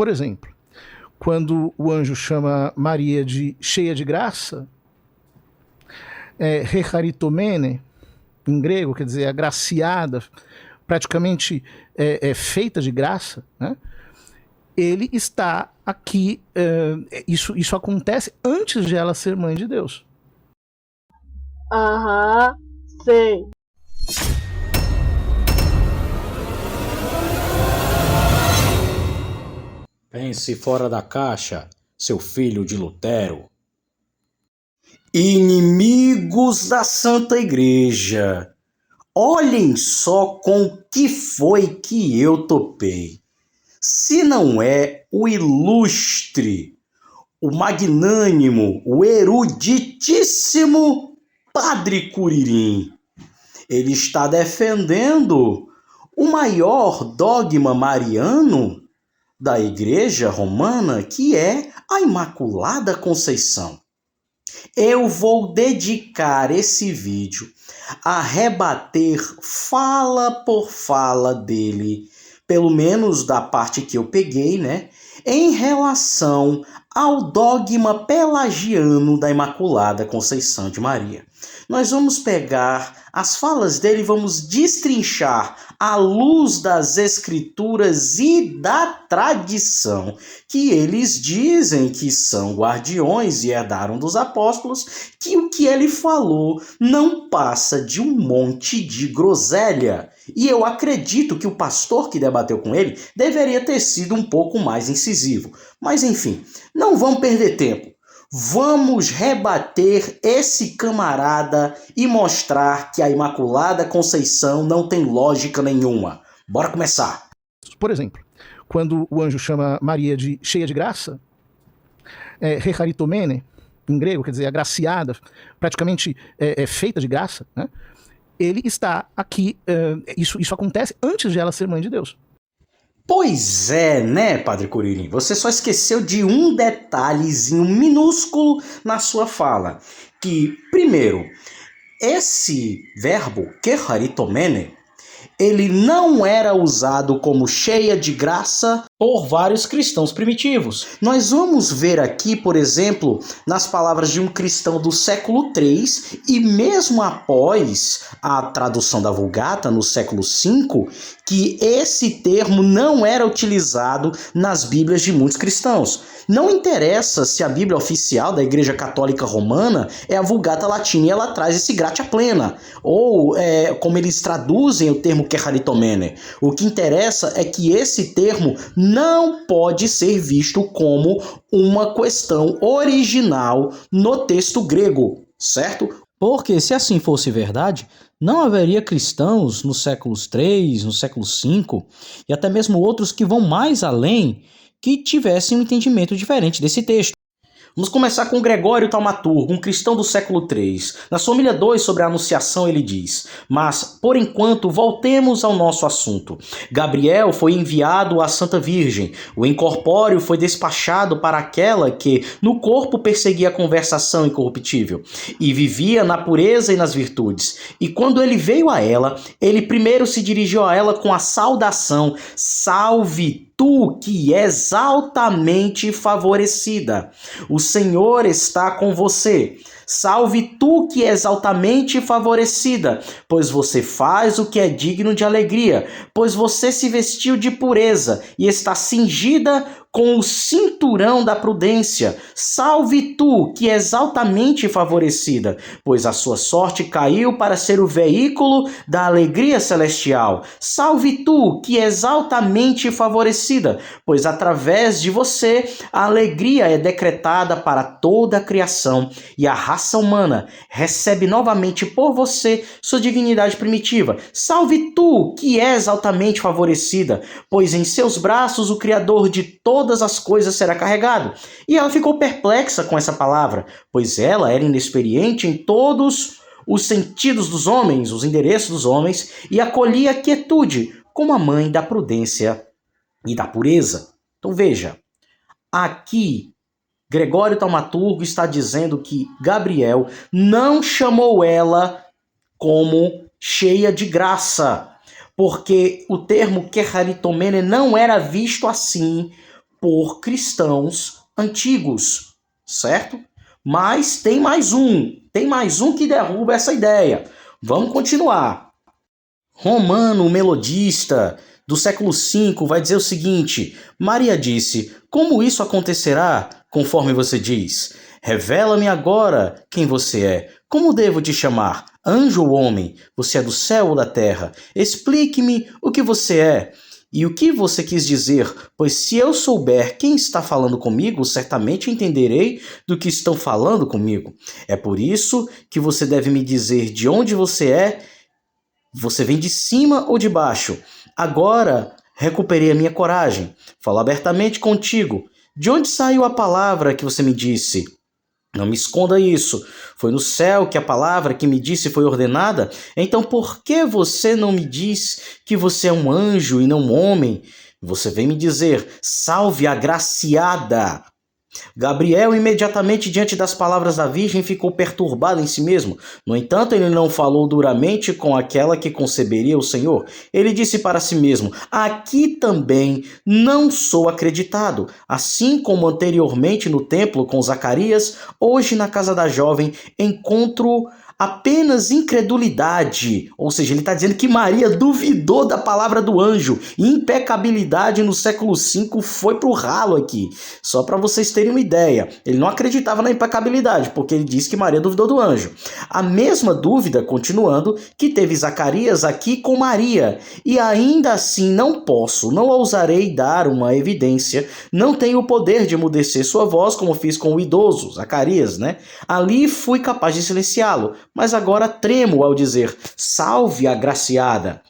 Por exemplo, quando o anjo chama Maria de cheia de graça, hecharitomene, em grego, quer dizer, agraciada, praticamente feita de graça, né? Ele está aqui, isso acontece antes de ela ser mãe de Deus. Aham, sei. Pense fora da caixa, seu filho de Lutero. Inimigos da Santa Igreja, olhem só com que foi que eu topei. Se não é o ilustre, o magnânimo, o eruditíssimo Padre Curirim. Ele está defendendo o maior dogma mariano da Igreja Romana, que é a Imaculada Conceição. Eu vou dedicar esse vídeo a rebater fala por fala dele, pelo menos da parte que eu peguei, né, em relação ao dogma pelagiano da Imaculada Conceição de Maria. Nós vamos pegar as falas dele e vamos destrinchar à luz das escrituras e da tradição, que eles dizem que são guardiões e herdaram dos apóstolos, que o que ele falou não passa de um monte de groselha. E eu acredito que o pastor que debateu com ele deveria ter sido um pouco mais incisivo. Mas enfim, não vamos perder tempo. Vamos rebater esse camarada e mostrar que a Imaculada Conceição não tem lógica nenhuma. Bora começar. Por exemplo, quando o anjo chama Maria de cheia de graça, hecharitomene, em grego, quer dizer, agraciada, praticamente feita de graça, né? Ele está aqui, isso acontece antes de ela ser mãe de Deus. Pois é, né, Padre Curirim? Você só esqueceu de um detalhezinho minúsculo na sua fala. Que, primeiro, esse verbo, kecharitomene, ele não era usado como cheia de graça por vários cristãos primitivos. Nós vamos ver aqui, por exemplo, nas palavras de um cristão do século III, e mesmo após a tradução da Vulgata, no século V, que esse termo não era utilizado nas Bíblias de muitos cristãos. Não interessa se a Bíblia oficial da Igreja Católica Romana é a Vulgata Latina e ela traz esse gratia plena, ou como eles traduzem o termo kecharitomene. O que interessa é que esse termo não pode ser visto como uma questão original no texto grego, certo? Porque se assim fosse verdade, não haveria cristãos nos séculos III, no século V e até mesmo outros que vão mais além que tivessem um entendimento diferente desse texto. Vamos começar com Gregório Taumaturgo, um cristão do século III. Na sua Homília 2 sobre a Anunciação ele diz: mas, por enquanto, voltemos ao nosso assunto. Gabriel foi enviado à Santa Virgem. O incorpóreo foi despachado para aquela que, no corpo, perseguia a conversação incorruptível e vivia na pureza e nas virtudes. E quando ele veio a ela, ele primeiro se dirigiu a ela com a saudação: salve tu que és altamente favorecida. O Senhor está com você. Salve tu que és altamente favorecida, pois você faz o que é digno de alegria, pois você se vestiu de pureza e está cingida com o cinturão da prudência. Salve tu que és altamente favorecida, pois a sua sorte caiu para ser o veículo da alegria celestial. Salve tu que és altamente favorecida, pois através de você a alegria é decretada para toda a criação e a raça humana recebe novamente por você sua dignidade primitiva. Salve tu que és altamente favorecida, pois em seus braços o Criador de todas as coisas será carregado. E ela ficou perplexa com essa palavra, pois ela era inexperiente em todos os sentidos dos homens, os endereços dos homens, e acolhia a quietude como a mãe da prudência e da pureza. Então veja, aqui Gregório Taumaturgo está dizendo que Gabriel não chamou ela como cheia de graça, porque o termo kecharitomene não era visto assim por cristãos antigos, certo? Mas tem mais um que derruba essa ideia. Vamos continuar. Romano, o melodista do século V, vai dizer o seguinte: Maria disse: como isso acontecerá, conforme você diz? Revela-me agora quem você é. Como devo te chamar? Anjo ou homem? Você é do céu ou da terra? Explique-me o que você é. E o que você quis dizer? Pois se eu souber quem está falando comigo, certamente entenderei do que estão falando comigo. É por isso que você deve me dizer de onde você é. Você vem de cima ou de baixo? Agora recuperei a minha coragem. Falo abertamente contigo. De onde saiu a palavra que você me disse? Não me esconda isso. Foi no céu que a palavra que me disse foi ordenada? Então por que você não me diz que você é um anjo e não um homem? Você vem me dizer: salve a agraciada. Gabriel, imediatamente diante das palavras da Virgem, ficou perturbado em si mesmo. No entanto, ele não falou duramente com aquela que conceberia o Senhor. Ele disse para si mesmo: aqui também não sou acreditado. Assim como anteriormente no templo com Zacarias, hoje na casa da jovem encontro apenas incredulidade. Ou seja, ele está dizendo que Maria duvidou da palavra do anjo. Impecabilidade no século V foi para o ralo aqui. Só para vocês terem uma ideia. Ele não acreditava na impecabilidade, porque ele disse que Maria duvidou do anjo. A mesma dúvida, continuando, que teve Zacarias aqui com Maria. E ainda assim não ousarei dar uma evidência. Não tenho o poder de emudecer sua voz, como fiz com o idoso, Zacarias, né? Ali fui capaz de silenciá-lo. Mas agora tremo ao dizer: salve a agraciada.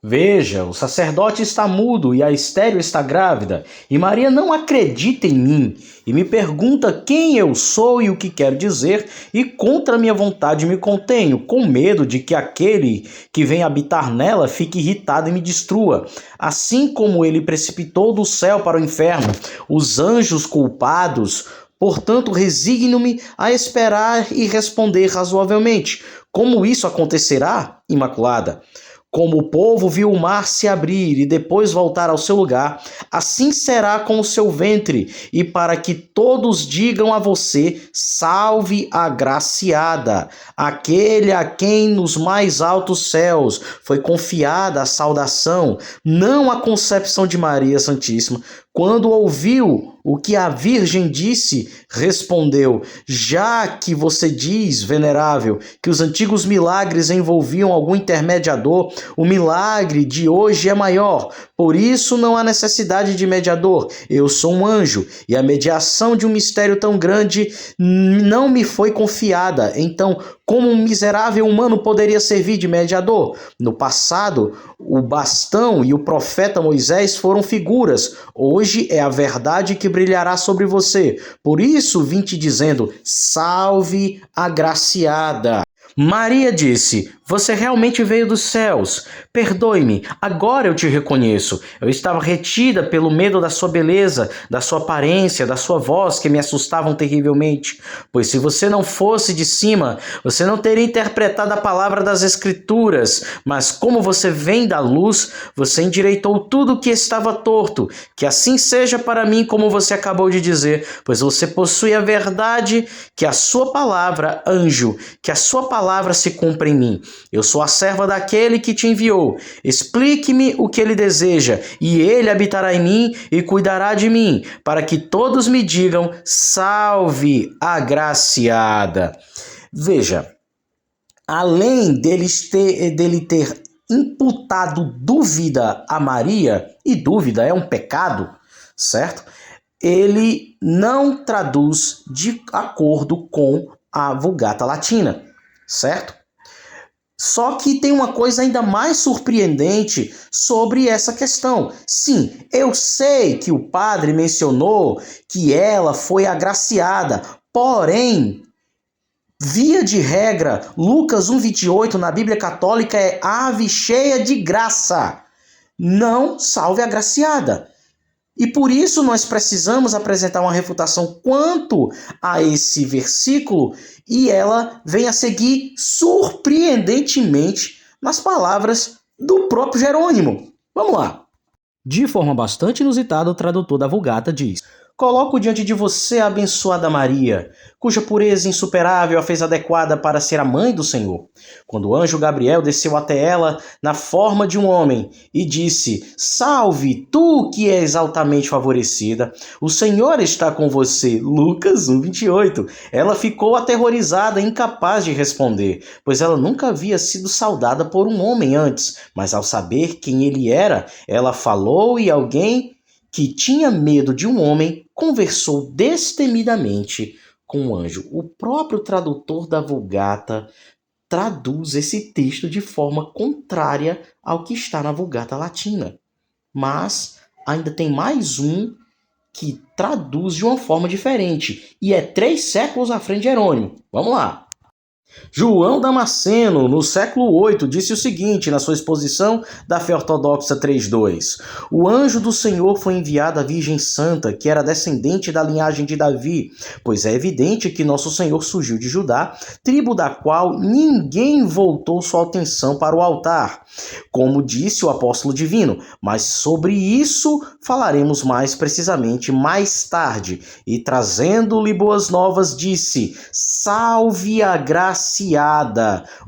Veja, o sacerdote está mudo e a estéril está grávida, e Maria não acredita em mim, e me pergunta quem eu sou e o que quero dizer, e contra minha vontade me contenho, com medo de que aquele que vem habitar nela fique irritado e me destrua. Assim como ele precipitou do céu para o inferno os anjos culpados, portanto, resigno-me a esperar e responder razoavelmente. Como isso acontecerá, Imaculada? Como o povo viu o mar se abrir e depois voltar ao seu lugar, assim será com o seu ventre, e para que todos digam a você: salve a agraciada, aquele a quem nos mais altos céus foi confiada a saudação, não a concepção de Maria Santíssima. Quando ouviu o que a Virgem disse, respondeu: já que você diz, venerável, que os antigos milagres envolviam algum intermediador, o milagre de hoje é maior. Por isso não há necessidade de mediador. Eu sou um anjo, e a mediação de um mistério tão grande não me foi confiada. Então, como um miserável humano poderia servir de mediador? No passado, o bastão e o profeta Moisés foram figuras. Hoje é a verdade que brilhará sobre você. Por isso vim te dizendo: salve agraciada. Maria disse: você realmente veio dos céus. Perdoe-me, agora eu te reconheço. Eu estava retida pelo medo da sua beleza, da sua aparência, da sua voz, que me assustavam terrivelmente. Pois se você não fosse de cima, você não teria interpretado a palavra das Escrituras. Mas como você vem da luz, você endireitou tudo o que estava torto. Que assim seja para mim como você acabou de dizer, pois você possui a verdade, que a sua palavra, anjo, que a sua palavra se cumpra em mim. Eu sou a serva daquele que te enviou. Explique-me o que ele deseja, e ele habitará em mim e cuidará de mim, para que todos me digam: salve agraciada. Veja, além dele ter imputado dúvida a Maria, e dúvida é um pecado, certo? Ele não traduz de acordo com a Vulgata Latina, certo? Só que tem uma coisa ainda mais surpreendente sobre essa questão. Sim, eu sei que o padre mencionou que ela foi agraciada, porém, via de regra, Lucas 1,28 na Bíblia Católica é ave cheia de graça, não salve agraciada. E por isso nós precisamos apresentar uma refutação quanto a esse versículo, e ela vem a seguir surpreendentemente nas palavras do próprio Jerônimo. Vamos lá. De forma bastante inusitada, o tradutor da Vulgata diz: Coloco diante de você a abençoada Maria, cuja pureza insuperável a fez adequada para ser a mãe do Senhor. Quando o anjo Gabriel desceu até ela na forma de um homem e disse: Salve, tu que és altamente favorecida, o Senhor está com você. Lucas 1:28. Ela ficou aterrorizada e incapaz de responder, pois ela nunca havia sido saudada por um homem antes, mas ao saber quem ele era, ela falou e alguém que tinha medo de um homem, conversou destemidamente com o anjo. O próprio tradutor da Vulgata traduz esse texto de forma contrária ao que está na Vulgata Latina. Mas ainda tem mais um que traduz de uma forma diferente, e é 3 séculos à frente de Jerônimo. Vamos lá. João Damasceno, no século VIII, disse o seguinte na sua exposição da Fé Ortodoxa 3.2: O anjo do Senhor foi enviado à Virgem Santa, que era descendente da linhagem de Davi, pois é evidente que nosso Senhor surgiu de Judá, tribo da qual ninguém voltou sua atenção para o altar, como disse o apóstolo divino, mas sobre isso falaremos mais precisamente mais tarde. E trazendo-lhe boas novas, disse: Salve a agraciada,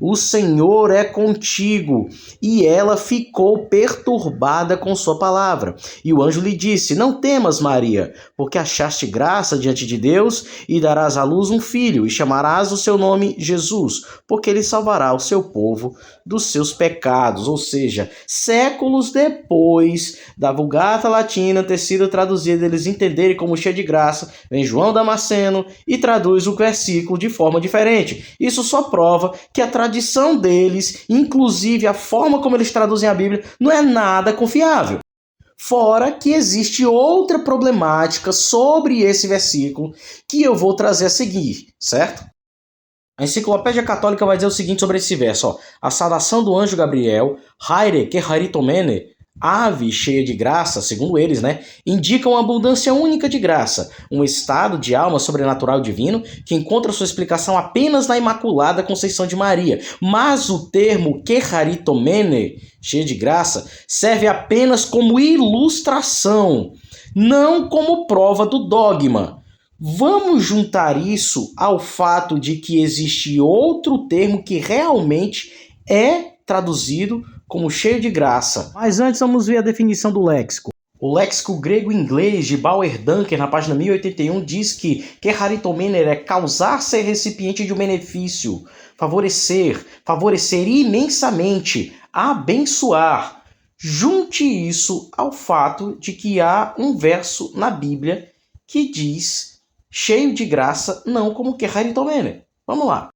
o Senhor é contigo. E ela ficou perturbada com sua palavra. E o anjo lhe disse: Não temas, Maria, porque achaste graça diante de Deus, e darás à luz um filho, e chamarás o seu nome Jesus, porque ele salvará o seu povo dos seus pecados. Ou seja, séculos depois da Vulgata Latina ter sido traduzida, eles entenderem como cheia de graça, vem João Damasceno e traduz o versículo de forma diferente. Isso só prova que a tradição deles, inclusive a forma como eles traduzem a Bíblia, não é nada confiável. Fora que existe outra problemática sobre esse versículo que eu vou trazer a seguir, certo? A Enciclopédia Católica vai dizer o seguinte sobre esse verso: ó, a saudação do anjo Gabriel, Haire Keharitomene, ave cheia de graça, segundo eles, indica uma abundância única de graça, um estado de alma sobrenatural divino que encontra sua explicação apenas na Imaculada Conceição de Maria. Mas o termo Keharitomene, cheia de graça, serve apenas como ilustração, não como prova do dogma. Vamos juntar isso ao fato de que existe outro termo que realmente é traduzido como cheio de graça. Mas antes vamos ver a definição do léxico. O léxico grego-inglês de Bauer-Dunker, na página 1081, diz que Keharitomene é causar ser recipiente de um benefício, favorecer imensamente, abençoar. Junte isso ao fato de que há um verso na Bíblia que diz cheio de graça, não como Keharitomene. Vamos lá.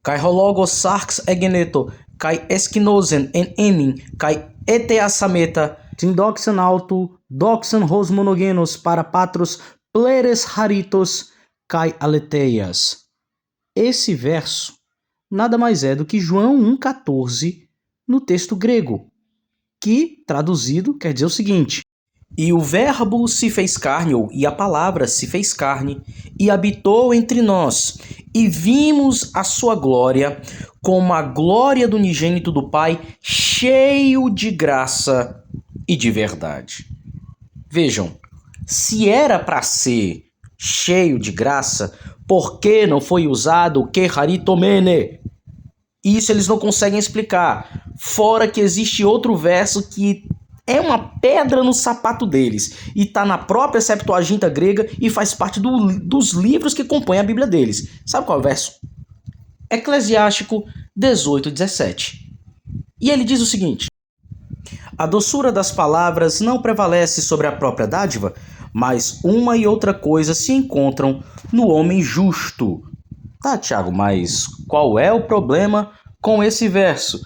Kai hologos sarx egeneto, kai eskinosen en emin, kai eteasameta, tindoxan alto, doxan hos monogenos para patros pleres haritos, kai aleteias. Esse verso nada mais é do que João 1,14 no texto grego, que, traduzido, quer dizer o seguinte: E o verbo se fez carne, e a palavra se fez carne, e habitou entre nós, e vimos a sua glória, como a glória do unigênito do Pai, cheio de graça e de verdade. Vejam, se era para ser cheio de graça, por que não foi usado o Keharitomene? Isso eles não conseguem explicar. Fora que existe outro verso que é uma pedra no sapato deles, e está na própria Septuaginta grega e faz parte dos livros que compõem a Bíblia deles. Sabe qual é o verso? Eclesiástico 18:17. E ele diz o seguinte: A doçura das palavras não prevalece sobre a própria dádiva, mas uma e outra coisa se encontram no homem justo. Tá, Tiago, mas qual é o problema com esse verso?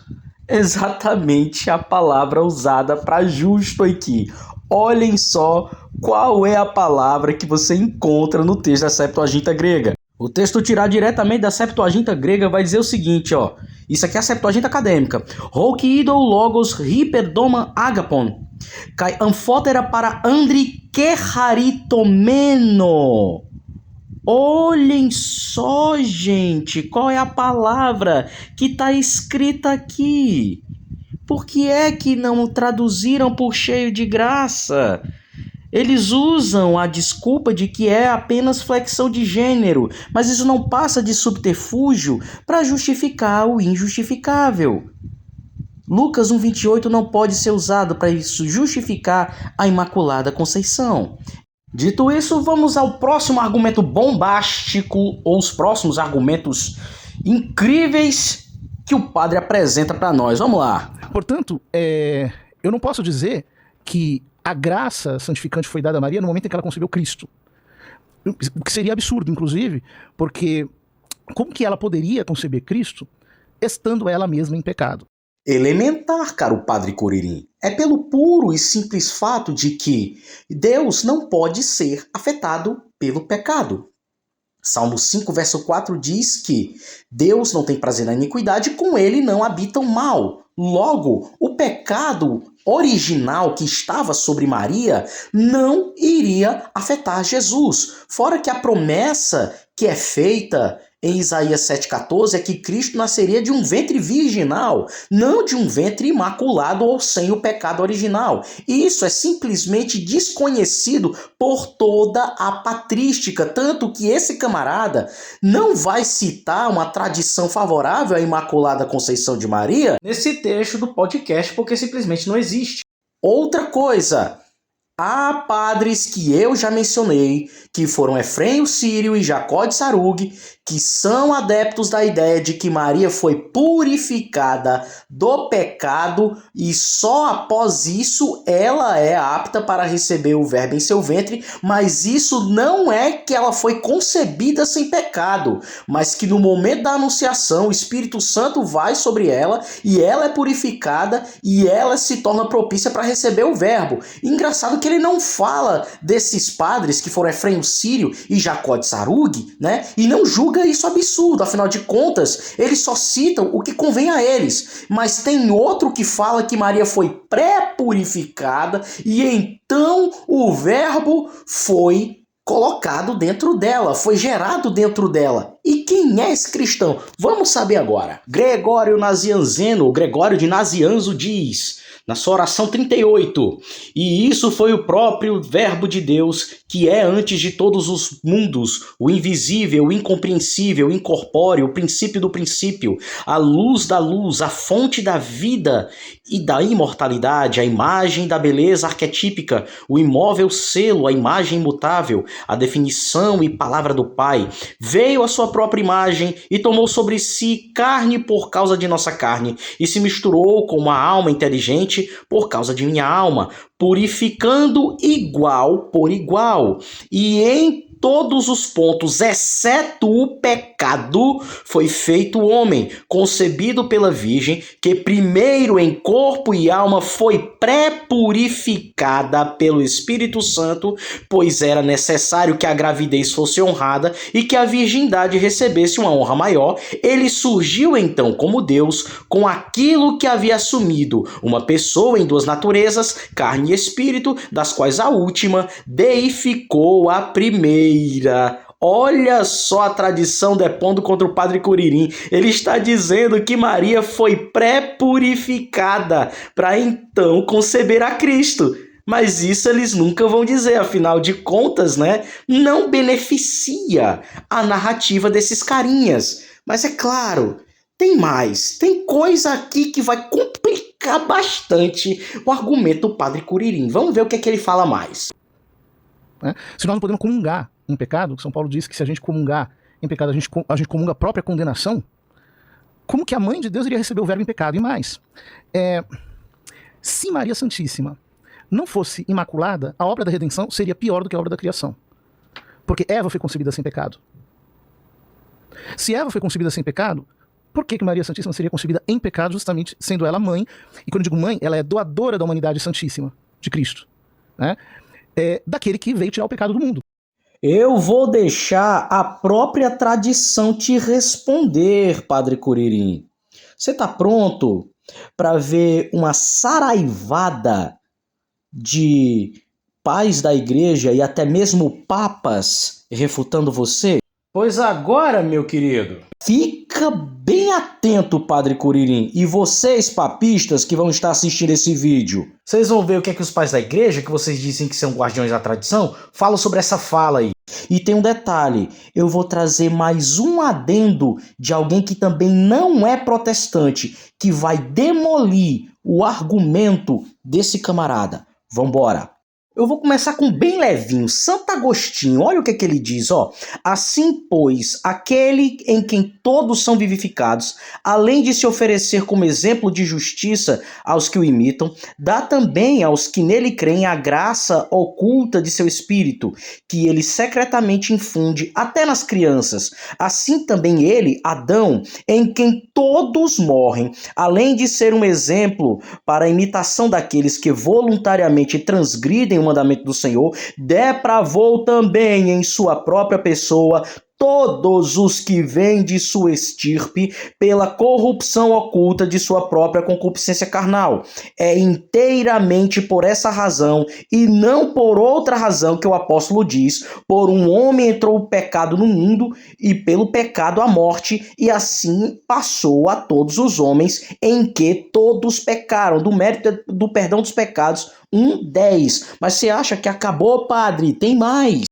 Exatamente a palavra usada para justo aqui. Olhem só qual é a palavra que você encontra no texto da Septuaginta grega. O texto tirado diretamente da Septuaginta grega vai dizer o seguinte, ó. Isso aqui é a Septuaginta acadêmica. Hoki idou logos hyperdoman agapon, kai amphotera para andri keharitomeno. Olhem só, gente, qual é a palavra que está escrita aqui. Por que é que não traduziram por cheio de graça? Eles usam a desculpa de que é apenas flexão de gênero, mas isso não passa de subterfúgio para justificar o injustificável. Lucas 1,28 não pode ser usado para justificar a Imaculada Conceição. Dito isso, vamos ao próximo argumento bombástico, ou os próximos argumentos incríveis que o padre apresenta para nós. Vamos lá. Portanto, eu não posso dizer que a graça santificante foi dada a Maria no momento em que ela concebeu Cristo. O que seria absurdo, inclusive, porque como que ela poderia conceber Cristo estando ela mesma em pecado? Elementar, caro padre Curirim. É pelo puro e simples fato de que Deus não pode ser afetado pelo pecado. Salmo 5, verso 4 diz que Deus não tem prazer na iniquidade, com ele não habita o mal. Logo, o pecado original que estava sobre Maria não iria afetar Jesus. Fora que a promessa que é feita em Isaías 7,14 é que Cristo nasceria de um ventre virginal, não de um ventre imaculado ou sem o pecado original. E isso é simplesmente desconhecido por toda a patrística, tanto que esse camarada não vai citar uma tradição favorável à Imaculada Conceição de Maria nesse trecho do podcast, porque simplesmente não existe. Outra coisa, há padres que eu já mencionei, que foram Efrém o Sírio e Jacó de Sarugue, que são adeptos da ideia de que Maria foi purificada do pecado e só após isso ela é apta para receber o Verbo em seu ventre, mas isso não é que ela foi concebida sem pecado, mas que no momento da anunciação o Espírito Santo vai sobre ela e ela é purificada e ela se torna propícia para receber o Verbo. Engraçado que ele não fala desses padres que foram Efrém o Sírio e Jacó de Sarugue, né? E não julga isso absurdo, afinal de contas, eles só citam o que convém a eles. Mas tem outro que fala que Maria foi pré-purificada e então o Verbo foi colocado dentro dela, foi gerado dentro dela. E quem é esse cristão? Vamos saber agora. Gregório Nazianzeno, Gregório de Nazianzo diz, na sua oração 38, e isso foi o próprio Verbo de Deus, que é antes de todos os mundos, o invisível, o incompreensível, o incorpóreo, o princípio do princípio, a luz da luz, a fonte da vida e da imortalidade, a imagem da beleza arquetípica, o imóvel selo, a imagem imutável, a definição e palavra do Pai, veio a sua própria imagem e tomou sobre si carne por causa de nossa carne, e se misturou com uma alma inteligente por causa de minha alma, purificando igual por igual, e em todos os pontos, exceto o pecado, foi feito homem, concebido pela Virgem, que primeiro em corpo e alma foi pré-purificada pelo Espírito Santo, pois era necessário que a gravidez fosse honrada e que a virgindade recebesse uma honra maior. Ele surgiu então como Deus, com aquilo que havia assumido, uma pessoa em duas naturezas, carne e espírito, das quais a última deificou a primeira. Olha só a tradição depondo contra o padre Curirim. Ele está dizendo que Maria foi pré-purificada para então conceber a Cristo. Mas isso eles nunca vão dizer, afinal de contas, né? Não beneficia a narrativa desses carinhas. Mas é claro, tem mais. Tem coisa aqui que vai complicar bastante o argumento do padre Curirim. Vamos ver o que é que ele fala mais. Se nós não podemos comungar em pecado, São Paulo diz que se a gente comungar em pecado, a gente comunga a própria condenação, como que a mãe de Deus iria receber o Verbo em pecado? E mais, se Maria Santíssima não fosse imaculada, a obra da redenção seria pior do que a obra da criação. Porque Eva foi concebida sem pecado. Se Eva foi concebida sem pecado, por que Maria Santíssima seria concebida em pecado, justamente sendo ela mãe? E quando eu digo mãe, ela é doadora da humanidade santíssima de Cristo, né? Daquele que veio tirar o pecado do mundo. Eu vou deixar a própria tradição te responder, padre Curirim. Você está pronto para ver uma saraivada de pais da igreja e até mesmo papas refutando você? Pois agora, meu querido, fica bem atento, Padre Curirim, e vocês, papistas, que vão estar assistindo esse vídeo. Vocês vão ver o que é que os pais da igreja, que vocês dizem que são guardiões da tradição, falam sobre essa fala aí. E tem um detalhe, eu vou trazer mais um adendo de alguém que também não é protestante, que vai demolir o argumento desse camarada. Vambora! Eu vou começar com bem levinho, Santo Agostinho, olha o que ele diz, ó. Assim, pois, aquele em quem todos são vivificados, além de se oferecer como exemplo de justiça aos que o imitam, dá também aos que nele creem a graça oculta de seu espírito, que ele secretamente infunde até nas crianças. Assim também ele, Adão, em quem todos morrem, além de ser um exemplo para a imitação daqueles que voluntariamente transgridem o mandamento do Senhor, depravou também em sua própria pessoa todos os que vêm de sua estirpe pela corrupção oculta de sua própria concupiscência carnal. É inteiramente por essa razão e não por outra razão que o apóstolo diz: por um homem entrou o pecado no mundo e pelo pecado a morte, e assim passou a todos os homens, em que todos pecaram. Do mérito do perdão dos pecados, 1:10. Mas você acha que acabou, padre? Tem mais.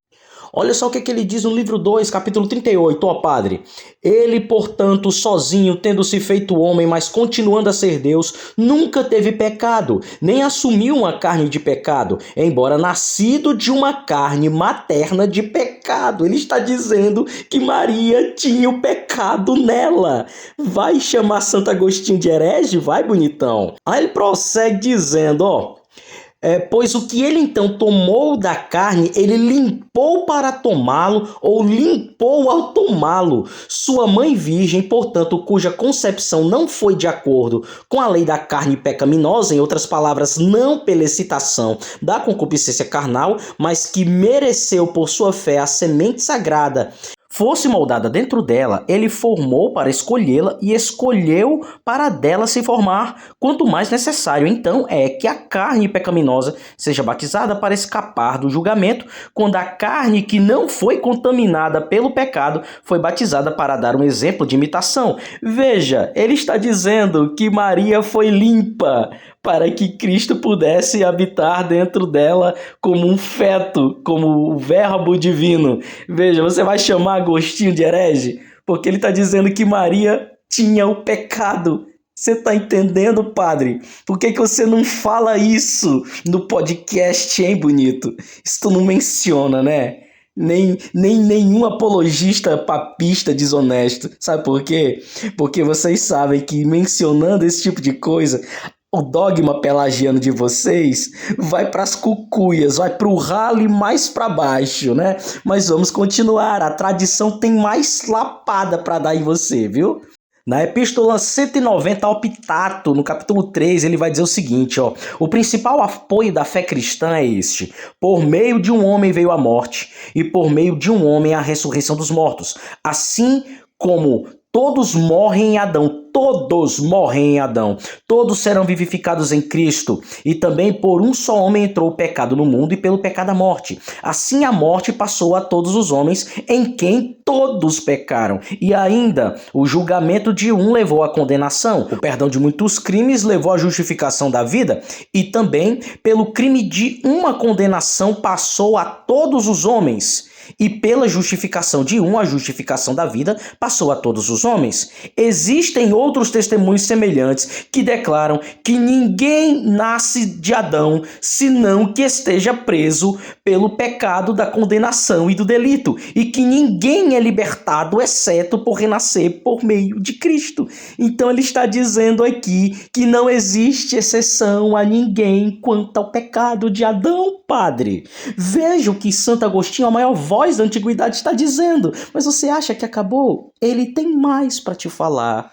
Olha só o que ele diz no livro 2, capítulo 38, ó padre. Ele, portanto, sozinho, tendo se feito homem, mas continuando a ser Deus, nunca teve pecado, nem assumiu uma carne de pecado, embora nascido de uma carne materna de pecado. Ele está dizendo que Maria tinha o pecado nela. Vai chamar Santo Agostinho de herege? Vai, bonitão. Aí ele prossegue dizendo, ó. Pois o que ele então tomou da carne, ele limpou para tomá-lo, ou limpou ao tomá-lo. Sua mãe virgem, portanto, cuja concepção não foi de acordo com a lei da carne pecaminosa, em outras palavras, não pela excitação da concupiscência carnal, mas que mereceu por sua fé a semente sagrada, fosse moldada dentro dela, ele formou para escolhê-la e escolheu para dela se formar, quanto mais necessário então é que a carne pecaminosa seja batizada para escapar do julgamento, quando a carne que não foi contaminada pelo pecado foi batizada para dar um exemplo de imitação. Veja, ele está dizendo que Maria foi limpa para que Cristo pudesse habitar dentro dela como um feto, como o verbo divino. Veja, você vai chamar Agostinho de herege? Porque ele está dizendo que Maria tinha o pecado. Você está entendendo, padre? Por que você não fala isso no podcast, hein, bonito? Isso tu não menciona, né? Nem nenhum apologista papista desonesto. Sabe por quê? Porque vocês sabem que mencionando esse tipo de coisa, o dogma pelagiano de vocês vai para as cucuias, vai para o ralo e mais para baixo, né? Mas vamos continuar, a tradição tem mais lapada para dar em você, viu? Na epístola 190 ao Pitato, no capítulo 3, ele vai dizer o seguinte, ó: o principal apoio da fé cristã é este: por meio de um homem veio a morte, e por meio de um homem a ressurreição dos mortos. Assim como todos morrem em Adão, todos morrem em Adão, todos serão vivificados em Cristo, e também por um só homem entrou o pecado no mundo, e pelo pecado a morte. Assim a morte passou a todos os homens, em quem todos pecaram. E ainda, o julgamento de um levou à condenação, o perdão de muitos crimes levou à justificação da vida, e também pelo crime de uma condenação passou a todos os homens. E pela justificação de um, a justificação da vida passou a todos os homens. Existem outros testemunhos semelhantes que declaram que ninguém nasce de Adão, senão que esteja preso pelo pecado da condenação e do delito, e que ninguém é libertado, exceto por renascer por meio de Cristo. Então ele está dizendo aqui que não existe exceção a ninguém quanto ao pecado de Adão, padre. Veja o que Santo Agostinho, a maior voz da antiguidade, está dizendo. Mas você acha que acabou? Ele tem mais para te falar.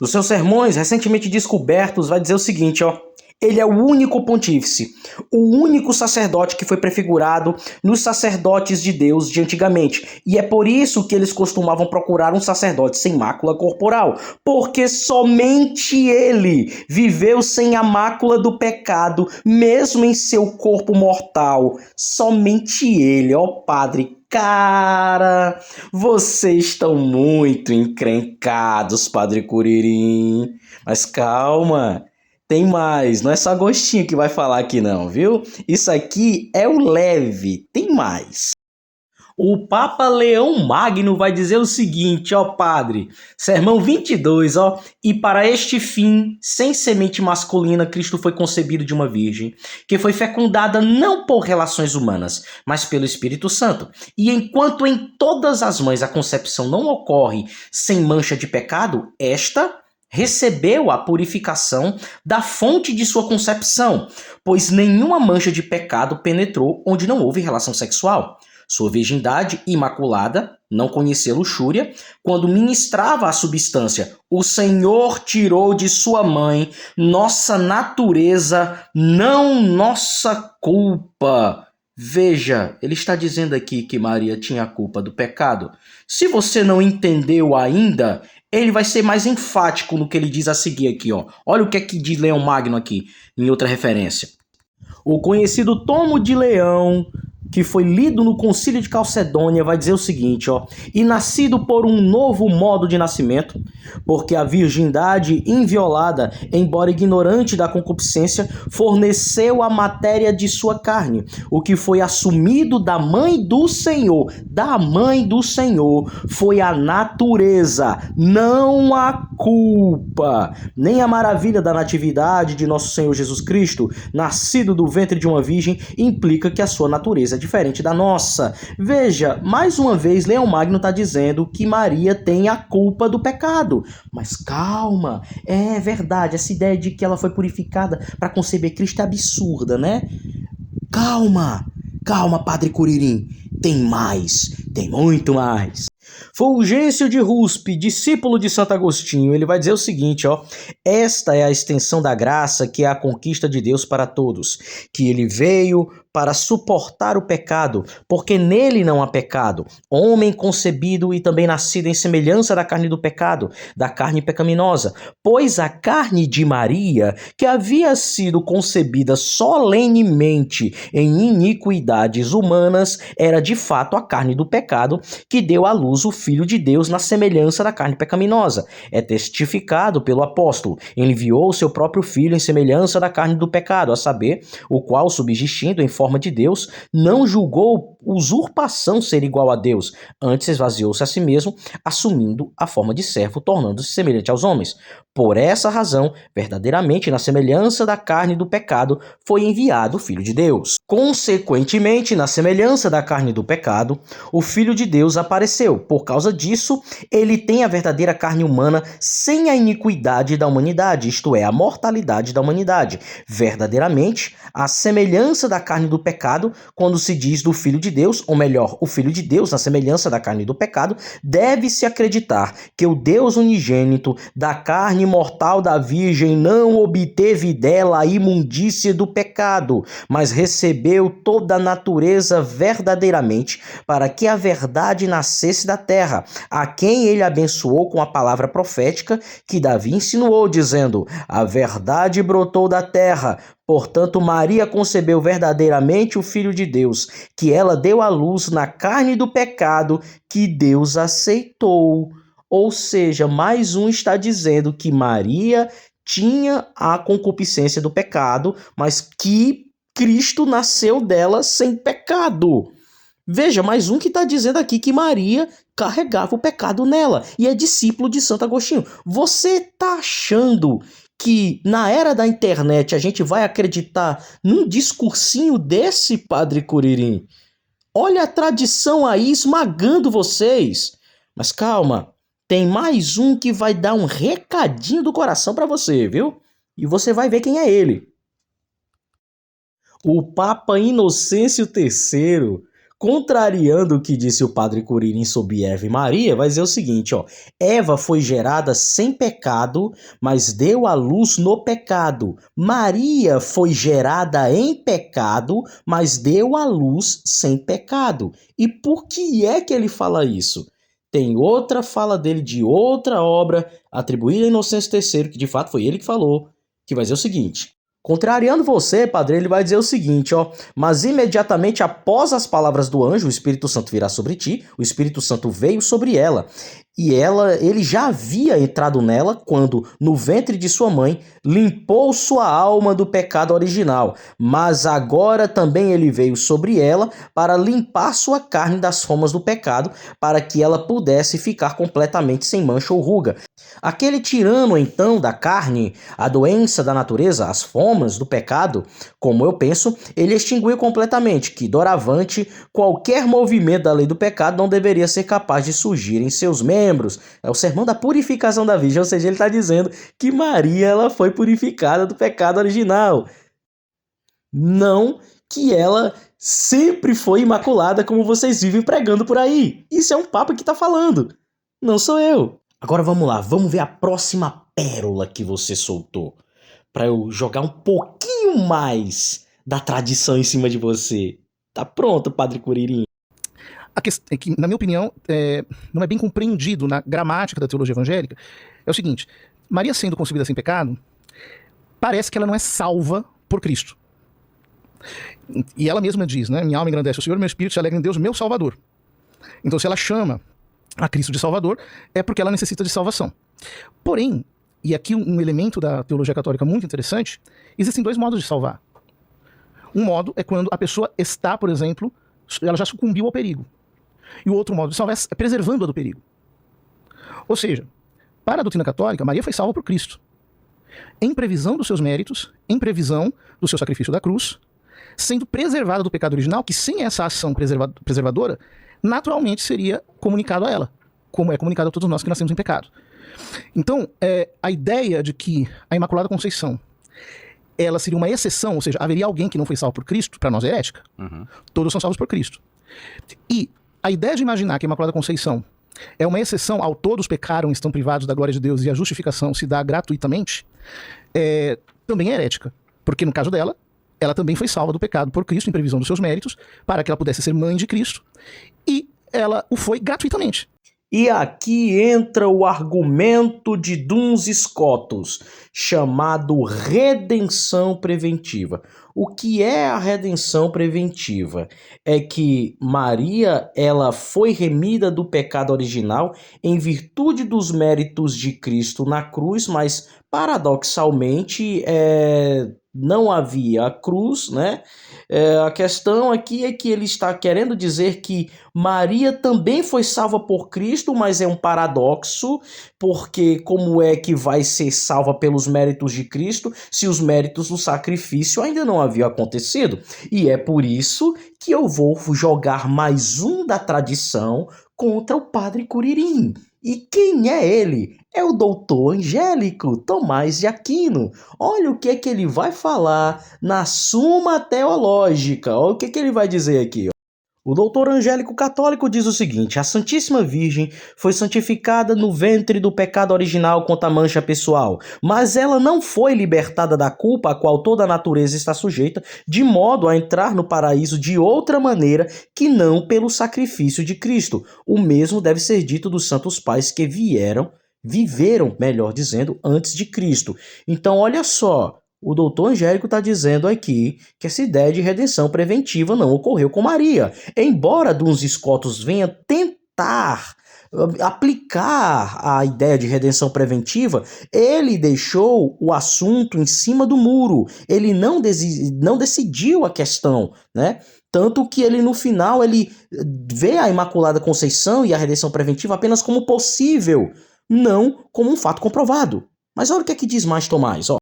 Nos seus sermões recentemente descobertos, vai dizer o seguinte, ó: Ele é o único pontífice, o único sacerdote que foi prefigurado nos sacerdotes de Deus de antigamente. E é por isso que eles costumavam procurar um sacerdote sem mácula corporal, porque somente ele viveu sem a mácula do pecado, mesmo em seu corpo mortal. Somente ele, ó Padre. Cara, vocês estão muito encrencados, Padre Curirim. Mas calma. Tem mais, não é só Agostinho que vai falar aqui não, viu? Isso aqui é o leve, tem mais. O Papa Leão Magno vai dizer o seguinte, ó padre, sermão 22, ó, e para este fim, sem semente masculina, Cristo foi concebido de uma virgem, que foi fecundada não por relações humanas, mas pelo Espírito Santo. E enquanto em todas as mães a concepção não ocorre sem mancha de pecado, esta recebeu a purificação da fonte de sua concepção, pois nenhuma mancha de pecado penetrou onde não houve relação sexual. Sua virgindade imaculada não conhecia luxúria. Quando ministrava a substância, o Senhor tirou de sua mãe nossa natureza, não nossa culpa. Veja, ele está dizendo aqui que Maria tinha a culpa do pecado. Se você não entendeu ainda, ele vai ser mais enfático no que ele diz a seguir aqui, ó. Olha o que é que diz Leão Magno aqui, em outra referência. O conhecido Tomo de Leão, que foi lido no Concílio de Calcedônia, vai dizer o seguinte, ó: e nascido por um novo modo de nascimento, porque a virgindade inviolada, embora ignorante da concupiscência, forneceu a matéria de sua carne, o que foi assumido da mãe do Senhor, foi a natureza, não a culpa, nem a maravilha da natividade de nosso Senhor Jesus Cristo, nascido do ventre de uma virgem, implica que a sua natureza é diferente da nossa. Veja, mais uma vez, Leão Magno está dizendo que Maria tem a culpa do pecado. Mas calma, é verdade, essa ideia de que ela foi purificada para conceber Cristo é absurda, né? Calma, Padre Curirim, tem mais, tem muito mais. Fulgêncio de Ruspe, discípulo de Santo Agostinho, ele vai dizer o seguinte, ó: esta é a extensão da graça, que é a conquista de Deus para todos, que ele veio para suportar o pecado, porque nele não há pecado, homem concebido e também nascido em semelhança da carne do pecado, da carne pecaminosa, pois a carne de Maria, que havia sido concebida solenemente em iniquidades humanas, era de fato a carne do pecado, que deu à luz o Filho de Deus na semelhança da carne pecaminosa. É testificado pelo apóstolo: enviou o seu próprio Filho em semelhança da carne do pecado, a saber, o qual, subsistindo em forma de Deus, não julgou usurpação ser igual a Deus, antes esvaziou-se a si mesmo, assumindo a forma de servo, tornando-se semelhante aos homens. Por essa razão, verdadeiramente na semelhança da carne do pecado, foi enviado o Filho de Deus. Consequentemente, na semelhança da carne do pecado, o Filho de Deus apareceu. Por causa disso, ele tem a verdadeira carne humana sem a iniquidade da humanidade, isto é, a mortalidade da humanidade. Verdadeiramente, a semelhança da carne do pecado, quando se diz do Filho de Deus, ou melhor, o Filho de Deus na semelhança da carne do pecado, deve-se acreditar que o Deus unigênito da carne mortal da Virgem não obteve dela a imundície do pecado, mas recebeu toda a natureza verdadeiramente, para que a verdade nascesse da terra, a quem ele abençoou com a palavra profética que Davi insinuou, dizendo: a verdade brotou da terra. Portanto, Maria concebeu verdadeiramente o Filho de Deus, que ela deu à luz na carne do pecado, que Deus aceitou. Ou seja, mais um está dizendo que Maria tinha a concupiscência do pecado, mas que Cristo nasceu dela sem pecado. Veja, mais um que está dizendo aqui que Maria carregava o pecado nela e é discípulo de Santo Agostinho. Você está achando que na era da internet a gente vai acreditar num discursinho desse, Padre Curirim? Olha a tradição aí esmagando vocês. Mas calma, tem mais um que vai dar um recadinho do coração para você, viu? E você vai ver quem é ele. O Papa Inocêncio III contrariando o que disse o padre Curirim sobre Eva e Maria, vai dizer o seguinte, ó. Eva foi gerada sem pecado, mas deu à luz no pecado. Maria foi gerada em pecado, mas deu à luz sem pecado. E por que é que ele fala isso? Tem outra fala dele de outra obra atribuída a Inocêncio III, que de fato foi ele que falou, que vai dizer o seguinte. Contrariando você, padre, ele vai dizer o seguinte, ó. Mas imediatamente após as palavras do anjo, o Espírito Santo virá sobre ti, o Espírito Santo veio sobre ela. E ele já havia entrado nela quando, no ventre de sua mãe, limpou sua alma do pecado original. Mas agora também ele veio sobre ela para limpar sua carne das formas do pecado, para que ela pudesse ficar completamente sem mancha ou ruga. Aquele tirano, então, da carne, a doença da natureza, as formas do pecado, como eu penso, ele extinguiu completamente que, doravante, qualquer movimento da lei do pecado não deveria ser capaz de surgir em seus membros. É o sermão da purificação da Virgem, ou seja, ele está dizendo que Maria ela foi purificada do pecado original. Não que ela sempre foi imaculada como vocês vivem pregando por aí. Isso é um papo que está falando, não sou eu. Agora vamos lá, vamos ver a próxima pérola que você soltou, para eu jogar um pouquinho mais da tradição em cima de você. Tá pronto, padre Curirim? A questão é que, na minha opinião, não é bem compreendido na gramática da teologia evangélica. É o seguinte, Maria sendo concebida sem pecado, parece que ela não é salva por Cristo. E ela mesma diz, né? Minha alma engrandece o Senhor, meu espírito se alegra em Deus, meu Salvador. Então, se ela chama a Cristo de Salvador, é porque ela necessita de salvação. Porém, e aqui um elemento da teologia católica muito interessante, existem dois modos de salvar. Um modo é quando a pessoa está, por exemplo, ela já sucumbiu ao perigo. E o outro modo de salvar é preservando-a do perigo. Ou seja, para a doutrina católica, Maria foi salva por Cristo. Em previsão dos seus méritos, em previsão do seu sacrifício da cruz, sendo preservada do pecado original, que sem essa ação preservadora, naturalmente seria comunicado a ela, como é comunicado a todos nós que nascemos em pecado. Então, a ideia de que a Imaculada Conceição ela seria uma exceção, ou seja, haveria alguém que não foi salvo por Cristo, para nós é herética. Uhum. Todos são salvos por Cristo. E a ideia de imaginar que a Imaculada Conceição é uma exceção ao todos pecaram e estão privados da glória de Deus e a justificação se dá gratuitamente, também é herética. Porque no caso dela, ela também foi salva do pecado por Cristo, em previsão dos seus méritos, para que ela pudesse ser mãe de Cristo, e ela o foi gratuitamente. E aqui entra o argumento de Duns Scotus, chamado redenção preventiva. O que é a redenção preventiva? É que Maria ela foi remida do pecado original em virtude dos méritos de Cristo na cruz, mas paradoxalmente não havia a cruz, né? A questão aqui é que ele está querendo dizer que Maria também foi salva por Cristo, mas é um paradoxo, porque como é que vai ser salva pelos méritos de Cristo se os méritos do sacrifício ainda não haviam acontecido? E é por isso que eu vou jogar mais um da tradição contra o padre Curirim. E quem é ele? É o doutor angélico Tomás de Aquino. Olha o que é que ele vai falar na Suma Teológica. Olha o que é que ele vai dizer aqui. O doutor angélico católico diz o seguinte: a Santíssima Virgem foi santificada no ventre do pecado original contra a mancha pessoal, mas ela não foi libertada da culpa a qual toda a natureza está sujeita, de modo a entrar no paraíso de outra maneira que não pelo sacrifício de Cristo. O mesmo deve ser dito dos santos pais que viveram, melhor dizendo, antes de Cristo. Então, olha só. O doutor Angélico está dizendo aqui que essa ideia de redenção preventiva não ocorreu com Maria. Embora Duns Scotus venha tentar aplicar a ideia de redenção preventiva, ele deixou o assunto em cima do muro. Ele não decidiu a questão, né? Tanto que ele, no final, ele vê a Imaculada Conceição e a redenção preventiva apenas como possível, não como um fato comprovado. Mas olha o que é que diz mais Tomás, ó.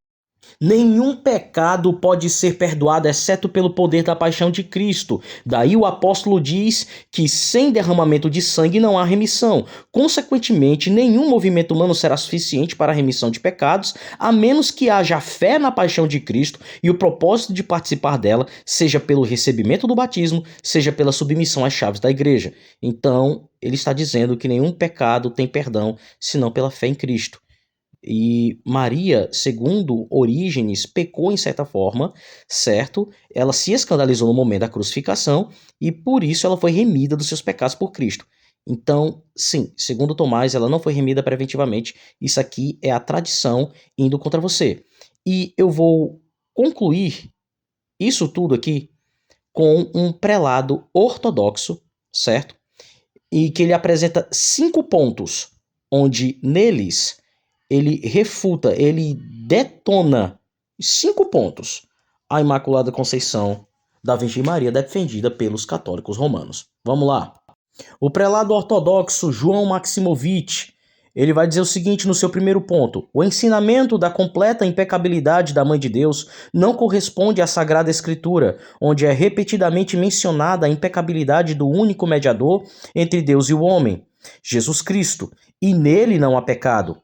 Nenhum pecado pode ser perdoado exceto pelo poder da paixão de Cristo. Daí o apóstolo diz que sem derramamento de sangue não há remissão. Consequentemente, nenhum movimento humano será suficiente para a remissão de pecados, a menos que haja fé na paixão de Cristo e o propósito de participar dela, seja pelo recebimento do batismo, seja pela submissão às chaves da igreja. Então, ele está dizendo que nenhum pecado tem perdão, senão pela fé em Cristo. E Maria, segundo Orígenes, pecou em certa forma, certo? Ela se escandalizou no momento da crucificação e por isso ela foi remida dos seus pecados por Cristo. Então, sim, segundo Tomás, ela não foi remida preventivamente. Isso aqui é a tradição indo contra você. E eu vou concluir isso tudo aqui com um prelado ortodoxo, certo? E que ele apresenta 5 pontos, onde neles ele refuta, ele detona 5 pontos a Imaculada Conceição da Virgem Maria defendida pelos católicos romanos. Vamos lá. O prelado ortodoxo João Maximovich, ele vai dizer o seguinte no seu primeiro ponto: o ensinamento da completa impecabilidade da Mãe de Deus não corresponde à Sagrada Escritura, onde é repetidamente mencionada a impecabilidade do único mediador entre Deus e o homem, Jesus Cristo, e nele não há pecado,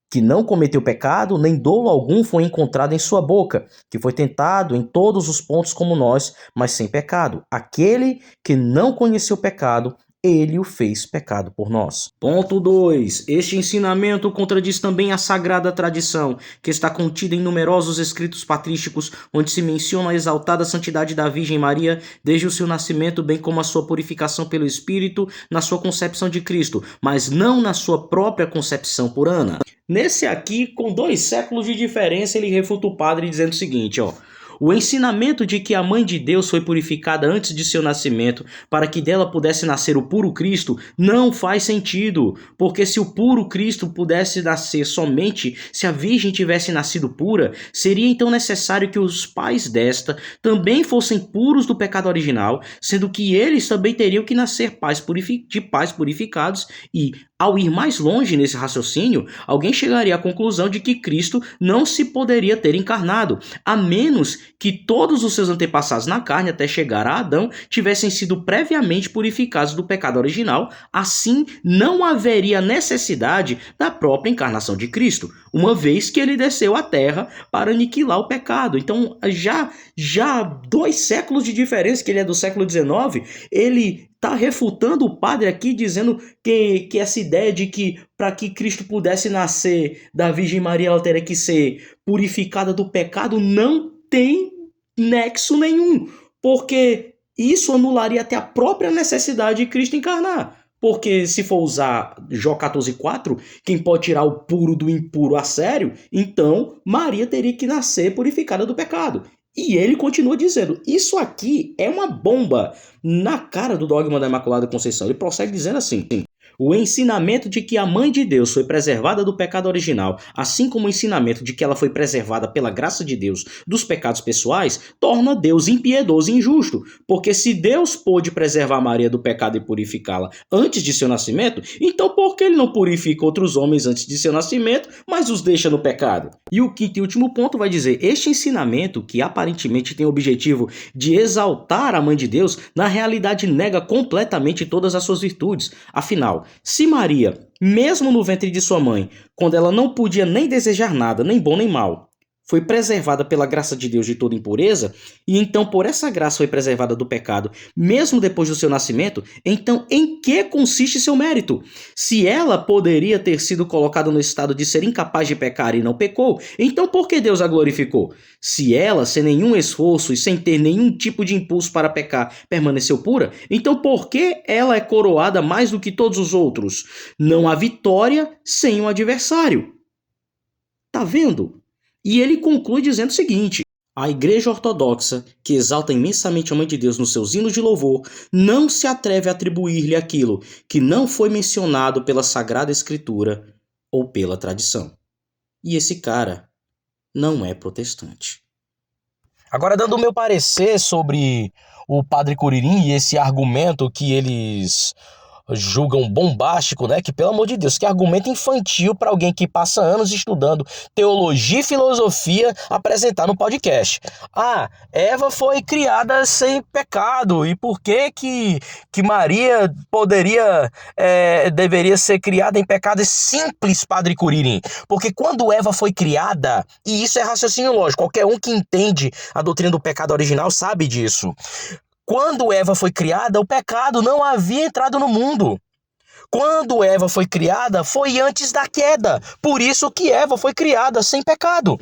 que não cometeu pecado, nem dolo algum foi encontrado em sua boca, que foi tentado em todos os pontos como nós, mas sem pecado. Aquele que não conheceu pecado, ele o fez pecado por nós. Ponto 2. Este ensinamento contradiz também a sagrada tradição, que está contida em numerosos escritos patrísticos, onde se menciona a exaltada santidade da Virgem Maria desde o seu nascimento, bem como a sua purificação pelo Espírito na sua concepção de Cristo, mas não na sua própria concepção por Ana. Nesse aqui, com 2 séculos de diferença, ele refuta o padre dizendo o seguinte, ó: o ensinamento de que a Mãe de Deus foi purificada antes de seu nascimento para que dela pudesse nascer o puro Cristo não faz sentido, porque se o puro Cristo pudesse nascer somente se a Virgem tivesse nascido pura, seria então necessário que os pais desta também fossem puros do pecado original, sendo que eles também teriam que nascer de pais purificados e, ao ir mais longe nesse raciocínio, alguém chegaria à conclusão de que Cristo não se poderia ter encarnado, a menos que todos os seus antepassados na carne, até chegar a Adão, tivessem sido previamente purificados do pecado original. Assim, não haveria necessidade da própria encarnação de Cristo, uma vez que ele desceu à terra para aniquilar o pecado. Então, já 2 séculos de diferença, que ele é do século XIX, ele está refutando o padre aqui, dizendo que essa ideia de que para que Cristo pudesse nascer da Virgem Maria, ela teria que ser purificada do pecado, não tem nexo nenhum, porque isso anularia até a própria necessidade de Cristo encarnar. Porque se for usar Jó 14,4, quem pode tirar o puro do impuro a sério, então Maria teria que nascer purificada do pecado. E ele continua dizendo, isso aqui é uma bomba na cara do dogma da Imaculada Conceição. Ele prossegue dizendo assim: o ensinamento de que a Mãe de Deus foi preservada do pecado original, assim como o ensinamento de que ela foi preservada pela graça de Deus dos pecados pessoais, torna Deus impiedoso e injusto. Porque se Deus pôde preservar Maria do pecado e purificá-la antes de seu nascimento, então por que ele não purifica outros homens antes de seu nascimento, mas os deixa no pecado? E o quinto e último ponto vai dizer: este ensinamento, que aparentemente tem o objetivo de exaltar a Mãe de Deus, na realidade nega completamente todas as suas virtudes. Afinal, se Maria, mesmo no ventre de sua mãe, quando ela não podia nem desejar nada, nem bom nem mal, foi preservada pela graça de Deus de toda impureza, e então por essa graça foi preservada do pecado, mesmo depois do seu nascimento, então em que consiste seu mérito? Se ela poderia ter sido colocada no estado de ser incapaz de pecar e não pecou, então por que Deus a glorificou? Se ela, sem nenhum esforço e sem ter nenhum tipo de impulso para pecar, permaneceu pura, então por que ela é coroada mais do que todos os outros? Não há vitória sem um adversário. Tá vendo? E ele conclui dizendo o seguinte: a Igreja Ortodoxa, que exalta imensamente a Mãe de Deus nos seus hinos de louvor, não se atreve a atribuir-lhe aquilo que não foi mencionado pela Sagrada Escritura ou pela tradição. E esse cara não é protestante. Agora, dando o meu parecer sobre o Padre Curirim e esse argumento que eles julgam bombástico, né? Que, pelo amor de Deus, que argumento infantil para alguém que passa anos estudando teologia e filosofia apresentar no podcast. Eva foi criada sem pecado. E por que Maria deveria ser criada em pecado? É simples, Padre Curirim. Porque quando Eva foi criada, e isso é raciocínio lógico, qualquer um que entende a doutrina do pecado original sabe disso. Quando Eva foi criada, o pecado não havia entrado no mundo. Quando Eva foi criada, foi antes da queda. Por isso que Eva foi criada sem pecado.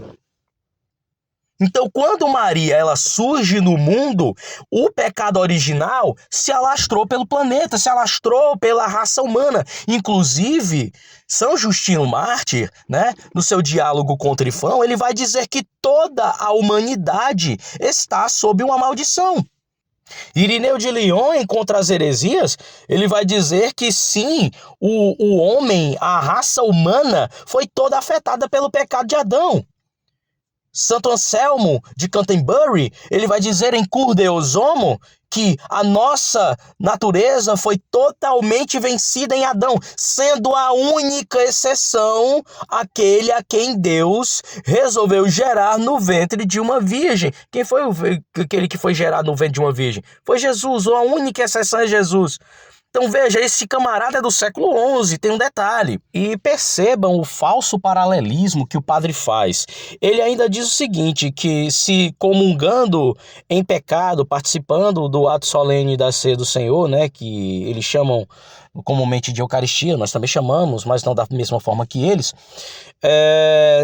Então, quando Maria ela surge no mundo, o pecado original se alastrou pelo planeta, se alastrou pela raça humana. Inclusive, São Justino Mártir, né, no seu diálogo com Trifão, ele vai dizer que toda a humanidade está sob uma maldição. Irineu de Lyon, em Contra as Heresias, ele vai dizer que sim, o homem, a raça humana, foi toda afetada pelo pecado de Adão. Santo Anselmo de Canterbury, ele vai dizer em Cur Deus Homo que a nossa natureza foi totalmente vencida em Adão, sendo a única exceção aquele a quem Deus resolveu gerar no ventre de uma virgem. Quem foi aquele que foi gerado no ventre de uma virgem? Foi Jesus, ou a única exceção é Jesus. Então veja, esse camarada é do século XI, tem um detalhe. E percebam o falso paralelismo que o padre faz. Ele ainda diz o seguinte, que se comungando em pecado, participando do ato solene da ceia do Senhor, né, que eles chamam comumente de Eucaristia, nós também chamamos, mas não da mesma forma que eles,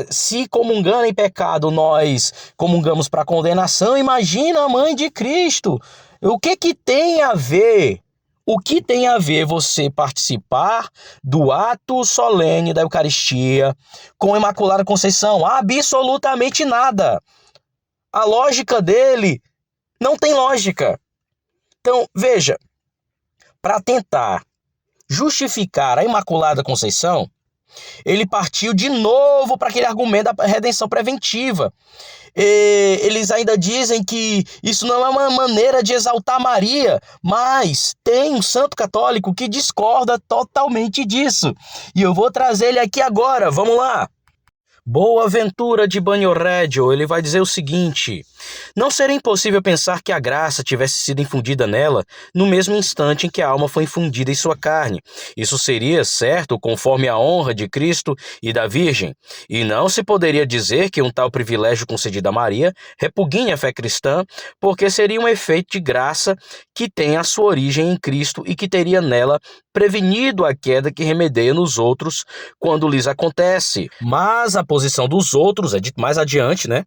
se comungando em pecado nós comungamos para condenação, imagina a mãe de Cristo. O que tem a ver? O que tem a ver você participar do ato solene da Eucaristia com a Imaculada Conceição? Absolutamente nada. A lógica dele não tem lógica. Então, veja, para tentar justificar a Imaculada Conceição, ele partiu de novo para aquele argumento da redenção preventiva. Eles ainda dizem que isso não é uma maneira de exaltar Maria, mas tem um santo católico que discorda totalmente disso. E eu vou trazer ele aqui agora, vamos lá. Boaventura de Banhoreggio, ele vai dizer o seguinte: não seria impossível pensar que a graça tivesse sido infundida nela no mesmo instante em que a alma foi infundida em sua carne. Isso seria, certo, conforme a honra de Cristo e da Virgem. E não se poderia dizer que um tal privilégio concedido a Maria repugna a fé cristã, porque seria um efeito de graça que tem a sua origem em Cristo e que teria nela prevenido a queda que remedeia nos outros quando lhes acontece. Mas a posição dos outros, é dito mais adiante, né?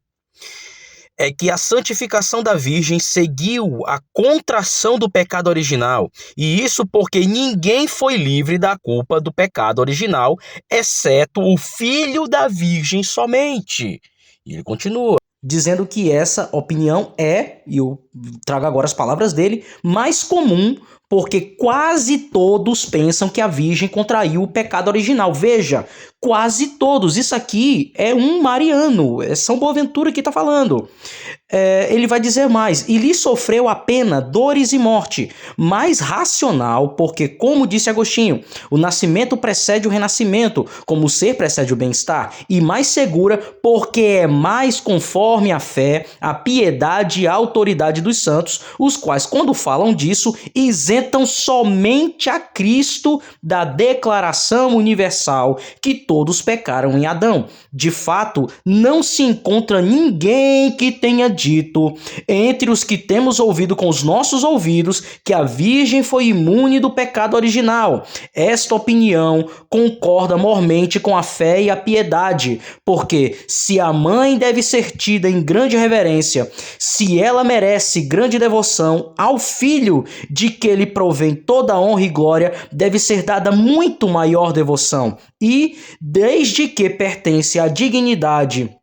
É que a santificação da Virgem seguiu a contração do pecado original. E isso porque ninguém foi livre da culpa do pecado original, exceto o Filho da Virgem somente. E ele continua dizendo que essa opinião é, e eu trago agora as palavras dele, mais comum, porque quase todos pensam que a Virgem contraiu o pecado original. Veja, quase todos. Isso aqui é um mariano, é São Boaventura que está falando. Ele vai dizer mais: e lhe sofreu a pena, dores e morte, mais racional, porque, como disse Agostinho, o nascimento precede o renascimento, como o ser precede o bem-estar, e mais segura, porque é mais conforme a fé, a piedade e a autoridade dos santos, os quais, quando falam disso, isentam somente a Cristo da declaração universal que todos pecaram em Adão. De fato, não se encontra ninguém que tenha dito, entre os que temos ouvido com os nossos ouvidos, que a Virgem foi imune do pecado original. Esta opinião concorda mormente com a fé e a piedade, porque se a mãe deve ser tida em grande reverência, se ela merece grande devoção, ao filho de que lhe provém toda honra e glória, deve ser dada muito maior devoção. E, desde que pertence à dignidade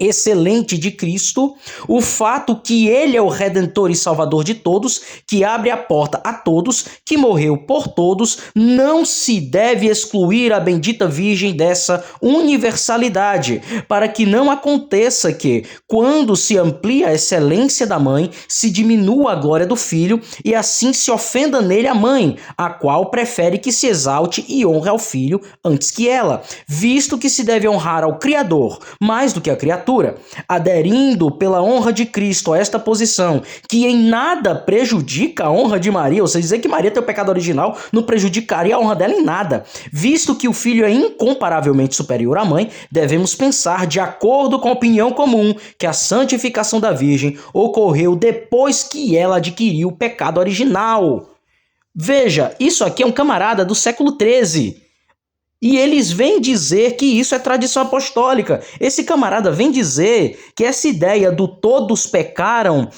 excelente de Cristo, o fato que ele é o Redentor e Salvador de todos, que abre a porta a todos, que morreu por todos, não se deve excluir a bendita Virgem dessa universalidade, para que não aconteça que, quando se amplia a excelência da mãe, se diminua a glória do filho e assim se ofenda nele a mãe, a qual prefere que se exalte e honre ao filho antes que ela, visto que se deve honrar ao Criador mais do que a criatura, aderindo pela honra de Cristo a esta posição, que em nada prejudica a honra de Maria, ou seja, dizer que Maria tem o pecado original não prejudicaria a honra dela em nada. Visto que o filho é incomparavelmente superior à mãe, devemos pensar, de acordo com a opinião comum, que a santificação da Virgem ocorreu depois que ela adquiriu o pecado original. Veja, isso aqui é um camarada do século XIII. E eles vêm dizer que isso é tradição apostólica. Esse camarada vem dizer que essa ideia do todos pecaram,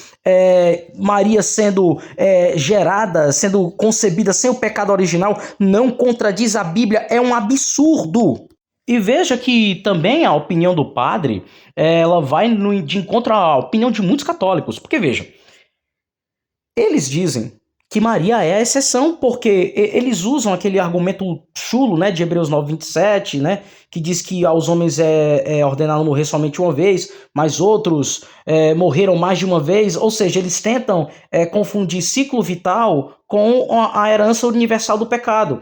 Maria sendo gerada, sendo concebida sem o pecado original, não contradiz a Bíblia, é um absurdo. E veja que também a opinião do padre, ela vai de encontro à opinião de muitos católicos. Porque veja, eles dizem que Maria é a exceção, porque eles usam aquele argumento chulo, né, de Hebreus 9:27, né, que diz que aos homens é ordenado morrer somente uma vez, mas outros morreram mais de uma vez, ou seja, eles tentam confundir ciclo vital com a herança universal do pecado.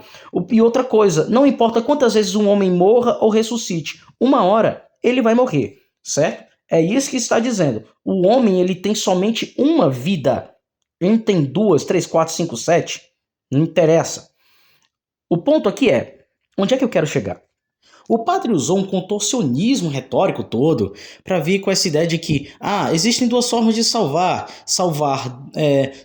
E outra coisa, não importa quantas vezes um homem morra ou ressuscite, uma hora ele vai morrer, certo? É isso que está dizendo. O homem, ele tem somente uma vida. Ele tem 2, 3, 4, 5, 7. Não interessa. O ponto aqui é, onde é que eu quero chegar? O padre usou um contorcionismo retórico todo para vir com essa ideia de que existem duas formas de salvar. Salvar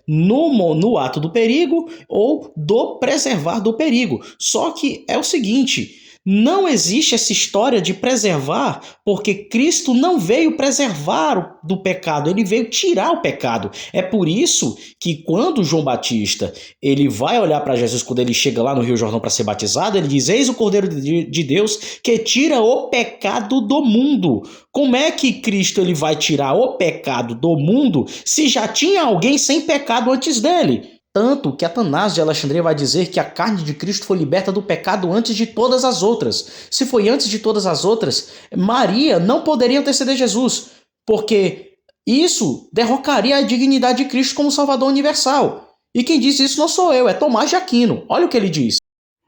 no ato do perigo ou do preservar do perigo. Só que é o seguinte, não existe essa história de preservar, porque Cristo não veio preservar do pecado, ele veio tirar o pecado. É por isso que quando João Batista ele vai olhar para Jesus, quando ele chega lá no Rio Jordão para ser batizado, ele diz: eis o Cordeiro de Deus que tira o pecado do mundo. Como é que Cristo ele vai tirar o pecado do mundo se já tinha alguém sem pecado antes dele? Tanto que Atanásio de Alexandria vai dizer que a carne de Cristo foi liberta do pecado antes de todas as outras. Se foi antes de todas as outras, Maria não poderia anteceder Jesus, porque isso derrocaria a dignidade de Cristo como Salvador universal. E quem diz isso não sou eu, é Tomás de Aquino. Olha o que ele diz.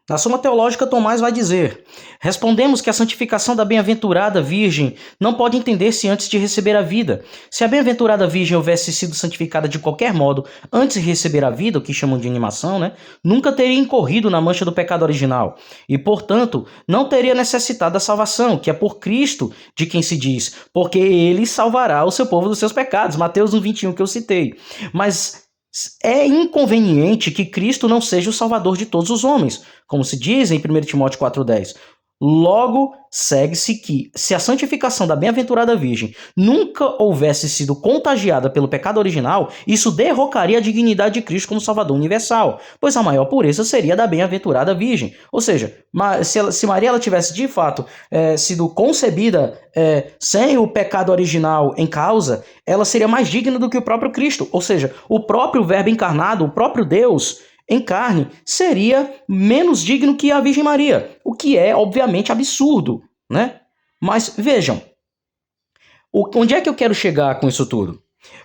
Na Suma Teológica, Tomás vai dizer: respondemos que a santificação da bem-aventurada Virgem não pode entender-se antes de receber a vida. Se a bem-aventurada Virgem houvesse sido santificada de qualquer modo antes de receber a vida, o que chamam de animação, né, nunca teria incorrido na mancha do pecado original. E, portanto, não teria necessitado da salvação, que é por Cristo, de quem se diz, porque ele salvará o seu povo dos seus pecados. Mateus 1:21 que eu citei. Mas é inconveniente que Cristo não seja o Salvador de todos os homens, como se diz em 1 Timóteo 4:10. Logo, segue-se que, se a santificação da bem-aventurada Virgem nunca houvesse sido contagiada pelo pecado original, isso derrocaria a dignidade de Cristo como Salvador universal, pois a maior pureza seria da bem-aventurada Virgem. Ou seja, se Maria ela tivesse de fato sido concebida sem o pecado original em causa, ela seria mais digna do que o próprio Cristo. Ou seja, o próprio Verbo encarnado, o próprio Deus em carne, seria menos digno que a Virgem Maria, o que é, obviamente, absurdo, né? Mas vejam, onde é que eu quero chegar com isso tudo?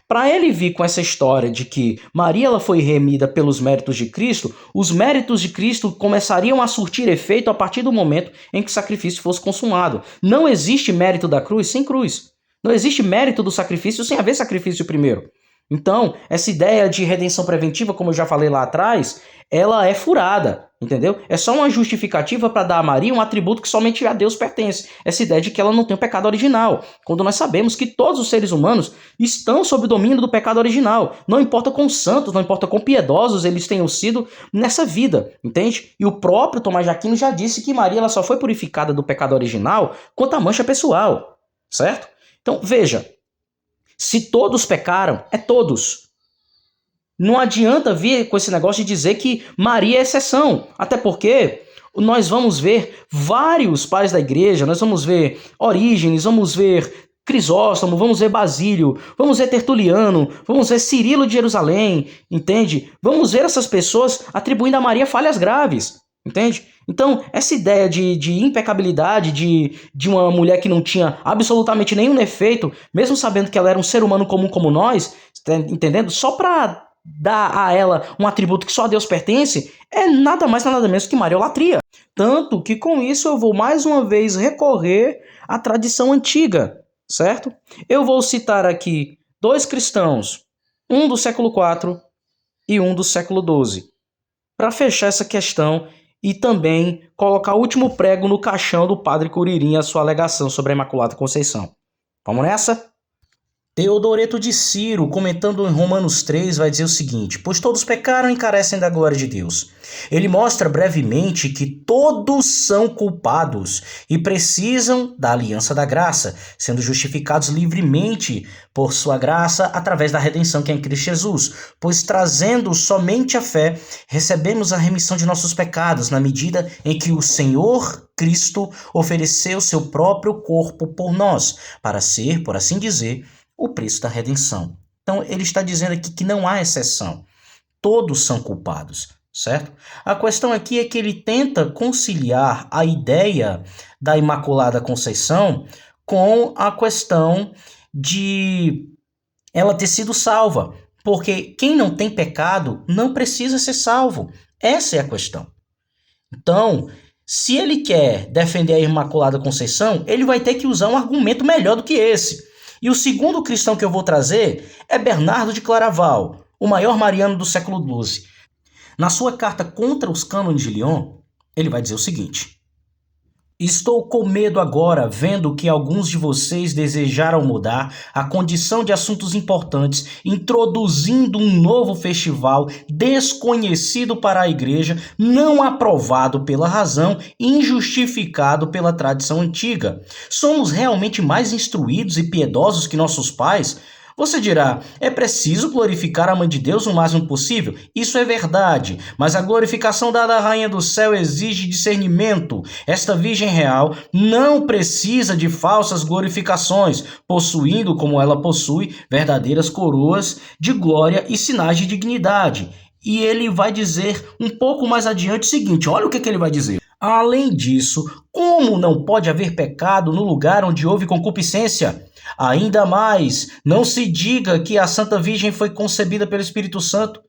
Para ele vir com essa história de que Maria ela foi remida pelos méritos de Cristo, os méritos de Cristo começariam a surtir efeito a partir do momento em que o sacrifício fosse consumado. Não existe mérito da cruz sem cruz. Não existe mérito do sacrifício sem haver sacrifício primeiro. Então, essa ideia de redenção preventiva, como eu já falei lá atrás, ela é furada, entendeu? É só uma justificativa para dar a Maria um atributo que somente a Deus pertence. Essa ideia de que ela não tem o pecado original, quando nós sabemos que todos os seres humanos estão sob o domínio do pecado original. Não importa quão santos, não importa quão piedosos eles tenham sido nessa vida, entende? E o próprio Tomás de Aquino já disse que Maria ela só foi purificada do pecado original quanto à mancha pessoal, certo? Então, veja, se todos pecaram, é todos. Não adianta vir com esse negócio de dizer que Maria é exceção. Até porque nós vamos ver vários pais da igreja, nós vamos ver Orígenes, vamos ver Crisóstomo, vamos ver Basílio, vamos ver Tertuliano, vamos ver Cirilo de Jerusalém, entende? Vamos ver essas pessoas atribuindo a Maria falhas graves, entende? Então, essa ideia de impecabilidade, de uma mulher que não tinha absolutamente nenhum defeito, mesmo sabendo que ela era um ser humano comum como nós, entendendo? Só para dar a ela um atributo que só a Deus pertence, é nada mais nada menos que mariolatria. Tanto que com isso eu vou mais uma vez recorrer à tradição antiga, certo? Eu vou citar aqui 2 cristãos, um do século IV e um do século XII, para fechar essa questão e também colocar o último prego no caixão do padre Curirim e a sua alegação sobre a Imaculada Conceição. Vamos nessa? Teodoreto de Ciro, comentando em Romanos 3, vai dizer o seguinte: pois todos pecaram e carecem da glória de Deus. Ele mostra brevemente que todos são culpados e precisam da aliança da graça, sendo justificados livremente por sua graça através da redenção que é em Cristo Jesus. Pois trazendo somente a fé, recebemos a remissão de nossos pecados, na medida em que o Senhor Cristo ofereceu seu próprio corpo por nós, para ser, por assim dizer, o preço da redenção. Então, ele está dizendo aqui que não há exceção. Todos são culpados, certo? A questão aqui é que ele tenta conciliar a ideia da Imaculada Conceição com a questão de ela ter sido salva. Porque quem não tem pecado não precisa ser salvo. Essa é a questão. Então, se ele quer defender a Imaculada Conceição, ele vai ter que usar um argumento melhor do que esse. E o segundo cristão que eu vou trazer é Bernardo de Claraval, o maior mariano do século XII. Na sua carta contra os cânones de Lyon, ele vai dizer o seguinte: estou com medo agora, vendo que alguns de vocês desejaram mudar a condição de assuntos importantes, introduzindo um novo festival desconhecido para a igreja, não aprovado pela razão, injustificado pela tradição antiga. Somos realmente mais instruídos e piedosos que nossos pais? Você dirá, é preciso glorificar a Mãe de Deus o máximo possível? Isso é verdade, mas a glorificação dada à Rainha do Céu exige discernimento. Esta Virgem Real não precisa de falsas glorificações, possuindo, como ela possui, verdadeiras coroas de glória e sinais de dignidade. E ele vai dizer um pouco mais adiante o seguinte, olha o que ele vai dizer. Além disso, como não pode haver pecado no lugar onde houve concupiscência? Ainda mais, não se diga que a Santa Virgem foi concebida pelo Espírito Santo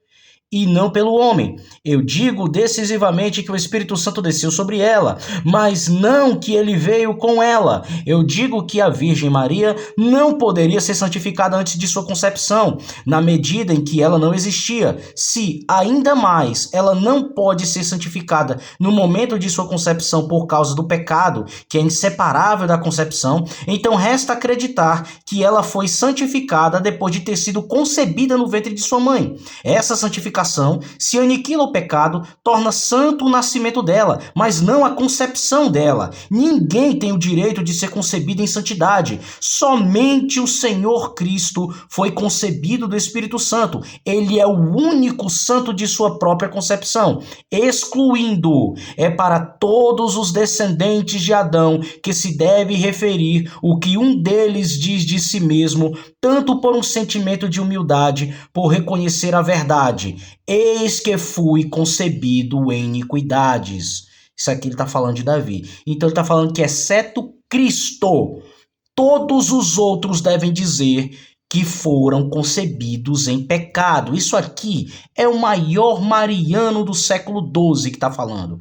e não pelo homem. Eu digo decisivamente que o Espírito Santo desceu sobre ela, mas não que ele veio com ela. Eu digo que a Virgem Maria não poderia ser santificada antes de sua concepção, na medida em que ela não existia. Se, ainda mais, ela não pode ser santificada no momento de sua concepção por causa do pecado, que é inseparável da concepção, então resta acreditar que ela foi santificada depois de ter sido concebida no ventre de sua mãe. Essa santificação, se aniquila o pecado, torna santo o nascimento dela, mas não a concepção dela. Ninguém tem o direito de ser concebido em santidade. Somente o Senhor Cristo foi concebido do Espírito Santo. Ele é o único santo de sua própria concepção. Excluindo, é para todos os descendentes de Adão que se deve referir o que um deles diz de si mesmo, tanto por um sentimento de humildade, por reconhecer a verdade. Eis que fui concebido em iniquidades. Isso aqui ele está falando de Davi. Então ele está falando que, exceto Cristo, todos os outros devem dizer que foram concebidos em pecado. Isso aqui é o maior mariano do século XII que está falando.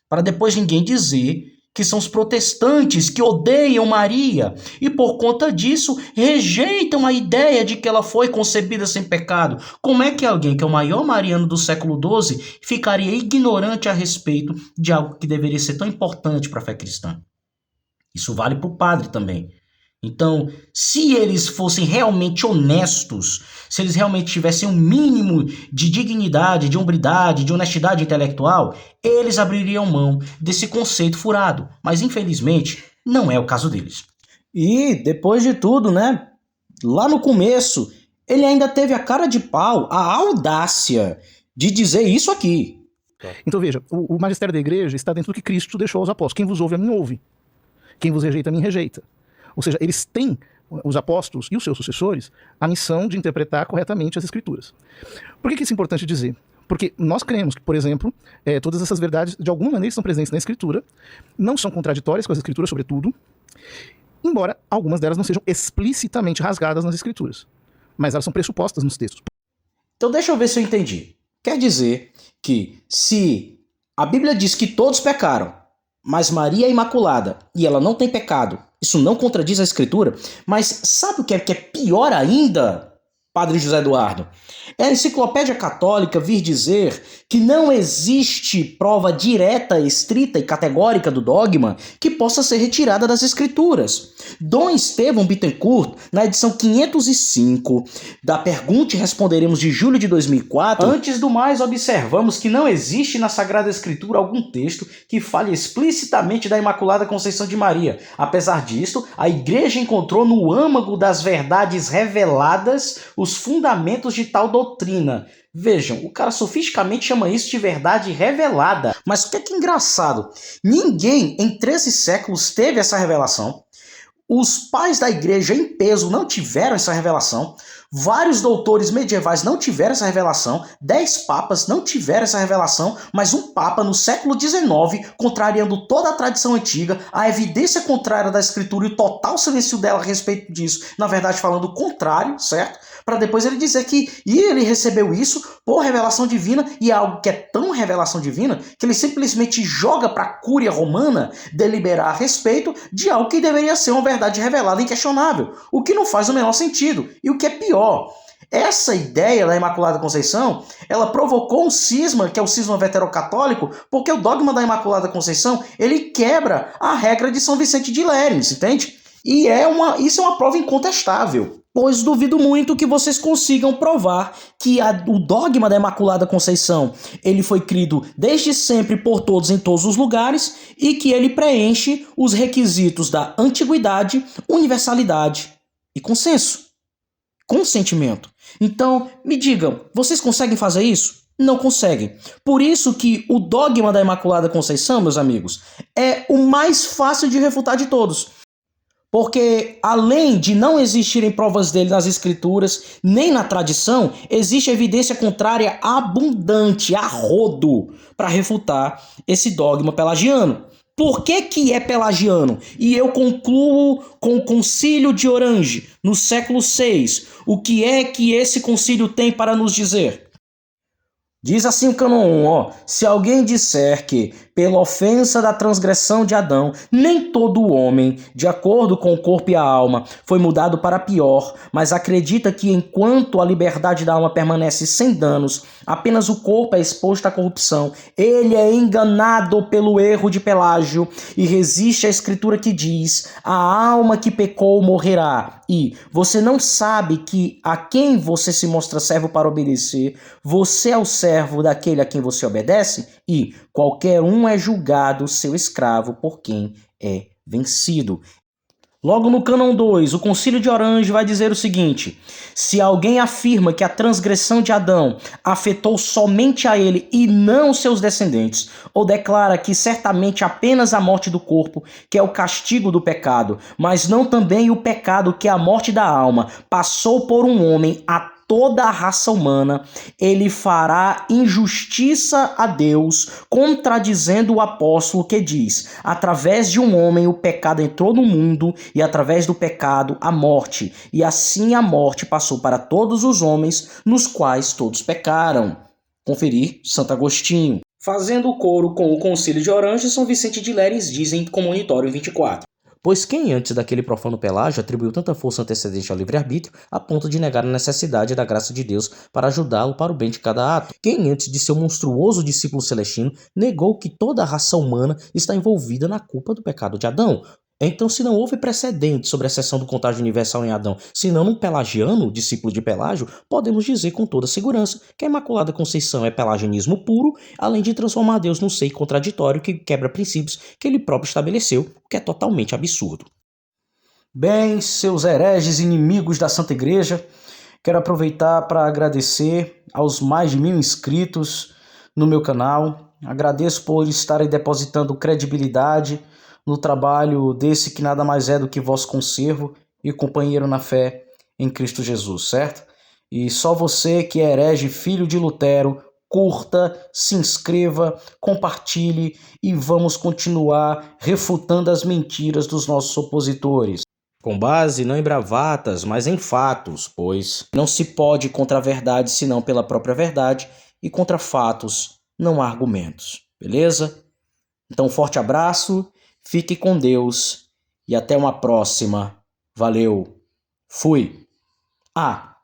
Para depois ninguém dizer que são os protestantes que odeiam Maria e, por conta disso, rejeitam a ideia de que ela foi concebida sem pecado. Como é que alguém que é o maior mariano do século XII ficaria ignorante a respeito de algo que deveria ser tão importante para a fé cristã? Isso vale para o padre também. Então, se eles fossem realmente honestos, se eles realmente tivessem um mínimo de dignidade, de hombridade, de honestidade intelectual, eles abririam mão desse conceito furado. Mas, infelizmente, não é o caso deles. E, depois de tudo, né, lá no começo, ele ainda teve a cara de pau, a audácia de dizer isso aqui. Então, veja, o magistério da igreja está dentro do que Cristo deixou aos apóstolos. Quem vos ouve, a mim ouve. Quem vos rejeita, a mim rejeita. Ou seja, eles têm os apóstolos e os seus sucessores a missão de interpretar corretamente as Escrituras. Por que isso é importante dizer? Porque nós cremos que, por exemplo, todas essas verdades, de alguma maneira, estão presentes na Escritura, não são contraditórias com as Escrituras, sobretudo, embora algumas delas não sejam explicitamente rasgadas nas Escrituras, mas elas são pressupostas nos textos. Então deixa eu ver se eu entendi. Quer dizer que se a Bíblia diz que todos pecaram, mas Maria é imaculada e ela não tem pecado, isso não contradiz a Escritura, mas sabe o que é pior ainda, Padre José Eduardo? É a Enciclopédia Católica vir dizer que não existe prova direta, estrita e categórica do dogma que possa ser retirada das Escrituras. Dom Estevão Bittencourt, na edição 505 da Pergunte e Responderemos de julho de 2004, antes do mais observamos que não existe na Sagrada Escritura algum texto que fale explicitamente da Imaculada Conceição de Maria. Apesar disso, a Igreja encontrou no âmago das verdades reveladas os fundamentos de tal doutrina. Vejam, o cara sofisticamente chama isso de verdade revelada. Mas o que é engraçado? Ninguém em 13 séculos teve essa revelação. Os pais da igreja em peso não tiveram essa revelação. Vários doutores medievais não tiveram essa revelação. 10 papas não tiveram essa revelação. Mas um papa no século XIX, contrariando toda a tradição antiga, a evidência contrária da escritura e o total silêncio dela a respeito disso, na verdade falando o contrário, certo? Para depois ele dizer que ele recebeu isso por revelação divina, e é algo que é tão revelação divina que ele simplesmente joga para a cúria romana deliberar a respeito de algo que deveria ser uma verdade revelada e inquestionável, o que não faz o menor sentido. E o que é pior, essa ideia da Imaculada Conceição, ela provocou um cisma, que é o cisma veterocatólico, porque o dogma da Imaculada Conceição, ele quebra a regra de São Vicente de Lérins, entende? E isso é uma prova incontestável. Pois duvido muito que vocês consigam provar que o dogma da Imaculada Conceição ele foi crido desde sempre por todos em todos os lugares e que ele preenche os requisitos da antiguidade, universalidade e consenso. Consentimento. Então, me digam, vocês conseguem fazer isso? Não conseguem. Por isso que o dogma da Imaculada Conceição, meus amigos, é o mais fácil de refutar de todos. Porque, além de não existirem provas dele nas escrituras, nem na tradição, existe evidência contrária abundante, a rodo, para refutar esse dogma pelagiano. Por que é pelagiano? E eu concluo com o Concílio de Orange, no século VI. O que é que esse concílio tem para nos dizer? Diz assim o cânon 1, se alguém disser que, pela ofensa da transgressão de Adão, nem todo homem, de acordo com o corpo e a alma, foi mudado para pior, mas acredita que enquanto a liberdade da alma permanece sem danos, apenas o corpo é exposto à corrupção, ele é enganado pelo erro de Pelágio e resiste à escritura que diz, a alma que pecou morrerá. E você não sabe que a quem você se mostra servo para obedecer, você é o servo daquele a quem você obedece? E qualquer um é julgado seu escravo por quem é vencido. Logo no cânon 2, o Concílio de Orange vai dizer o seguinte: se alguém afirma que a transgressão de Adão afetou somente a ele e não seus descendentes, ou declara que certamente apenas a morte do corpo, que é o castigo do pecado, mas não também o pecado, que é a morte da alma, passou por um homem a toda a raça humana, ele fará injustiça a Deus, contradizendo o apóstolo que diz, através de um homem o pecado entrou no mundo e através do pecado a morte, e assim a morte passou para todos os homens, nos quais todos pecaram. Conferir Santo Agostinho. Fazendo coro com o Concílio de Orange, São Vicente de Lérins diz em Comunitório 24. Pois quem antes daquele profano Pelágio atribuiu tanta força antecedente ao livre-arbítrio a ponto de negar a necessidade da graça de Deus para ajudá-lo para o bem de cada ato? Quem antes de seu monstruoso discípulo celestino negou que toda a raça humana está envolvida na culpa do pecado de Adão? Então, se não houve precedente sobre a exceção do contágio universal em Adão, senão num pelagiano, discípulo de Pelágio, podemos dizer com toda segurança que a Imaculada Conceição é pelagianismo puro, além de transformar Deus num ser contraditório que quebra princípios que ele próprio estabeleceu, o que é totalmente absurdo. Bem, seus hereges inimigos da Santa Igreja, quero aproveitar para agradecer aos mais de 1000 inscritos no meu canal. Agradeço por estarem depositando credibilidade no trabalho desse que nada mais é do que vosso conservo, e companheiro na fé em Cristo Jesus, certo? E só você que é herege, filho de Lutero, curta, se inscreva, compartilhe e vamos continuar refutando as mentiras dos nossos opositores. Com base não em bravatas, mas em fatos, pois não se pode contra a verdade senão pela própria verdade, e contra fatos não há argumentos, beleza? Então, um forte abraço, fique com Deus e até uma próxima. Valeu, fui. Ah,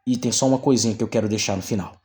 e tem só uma coisinha que eu quero deixar no final.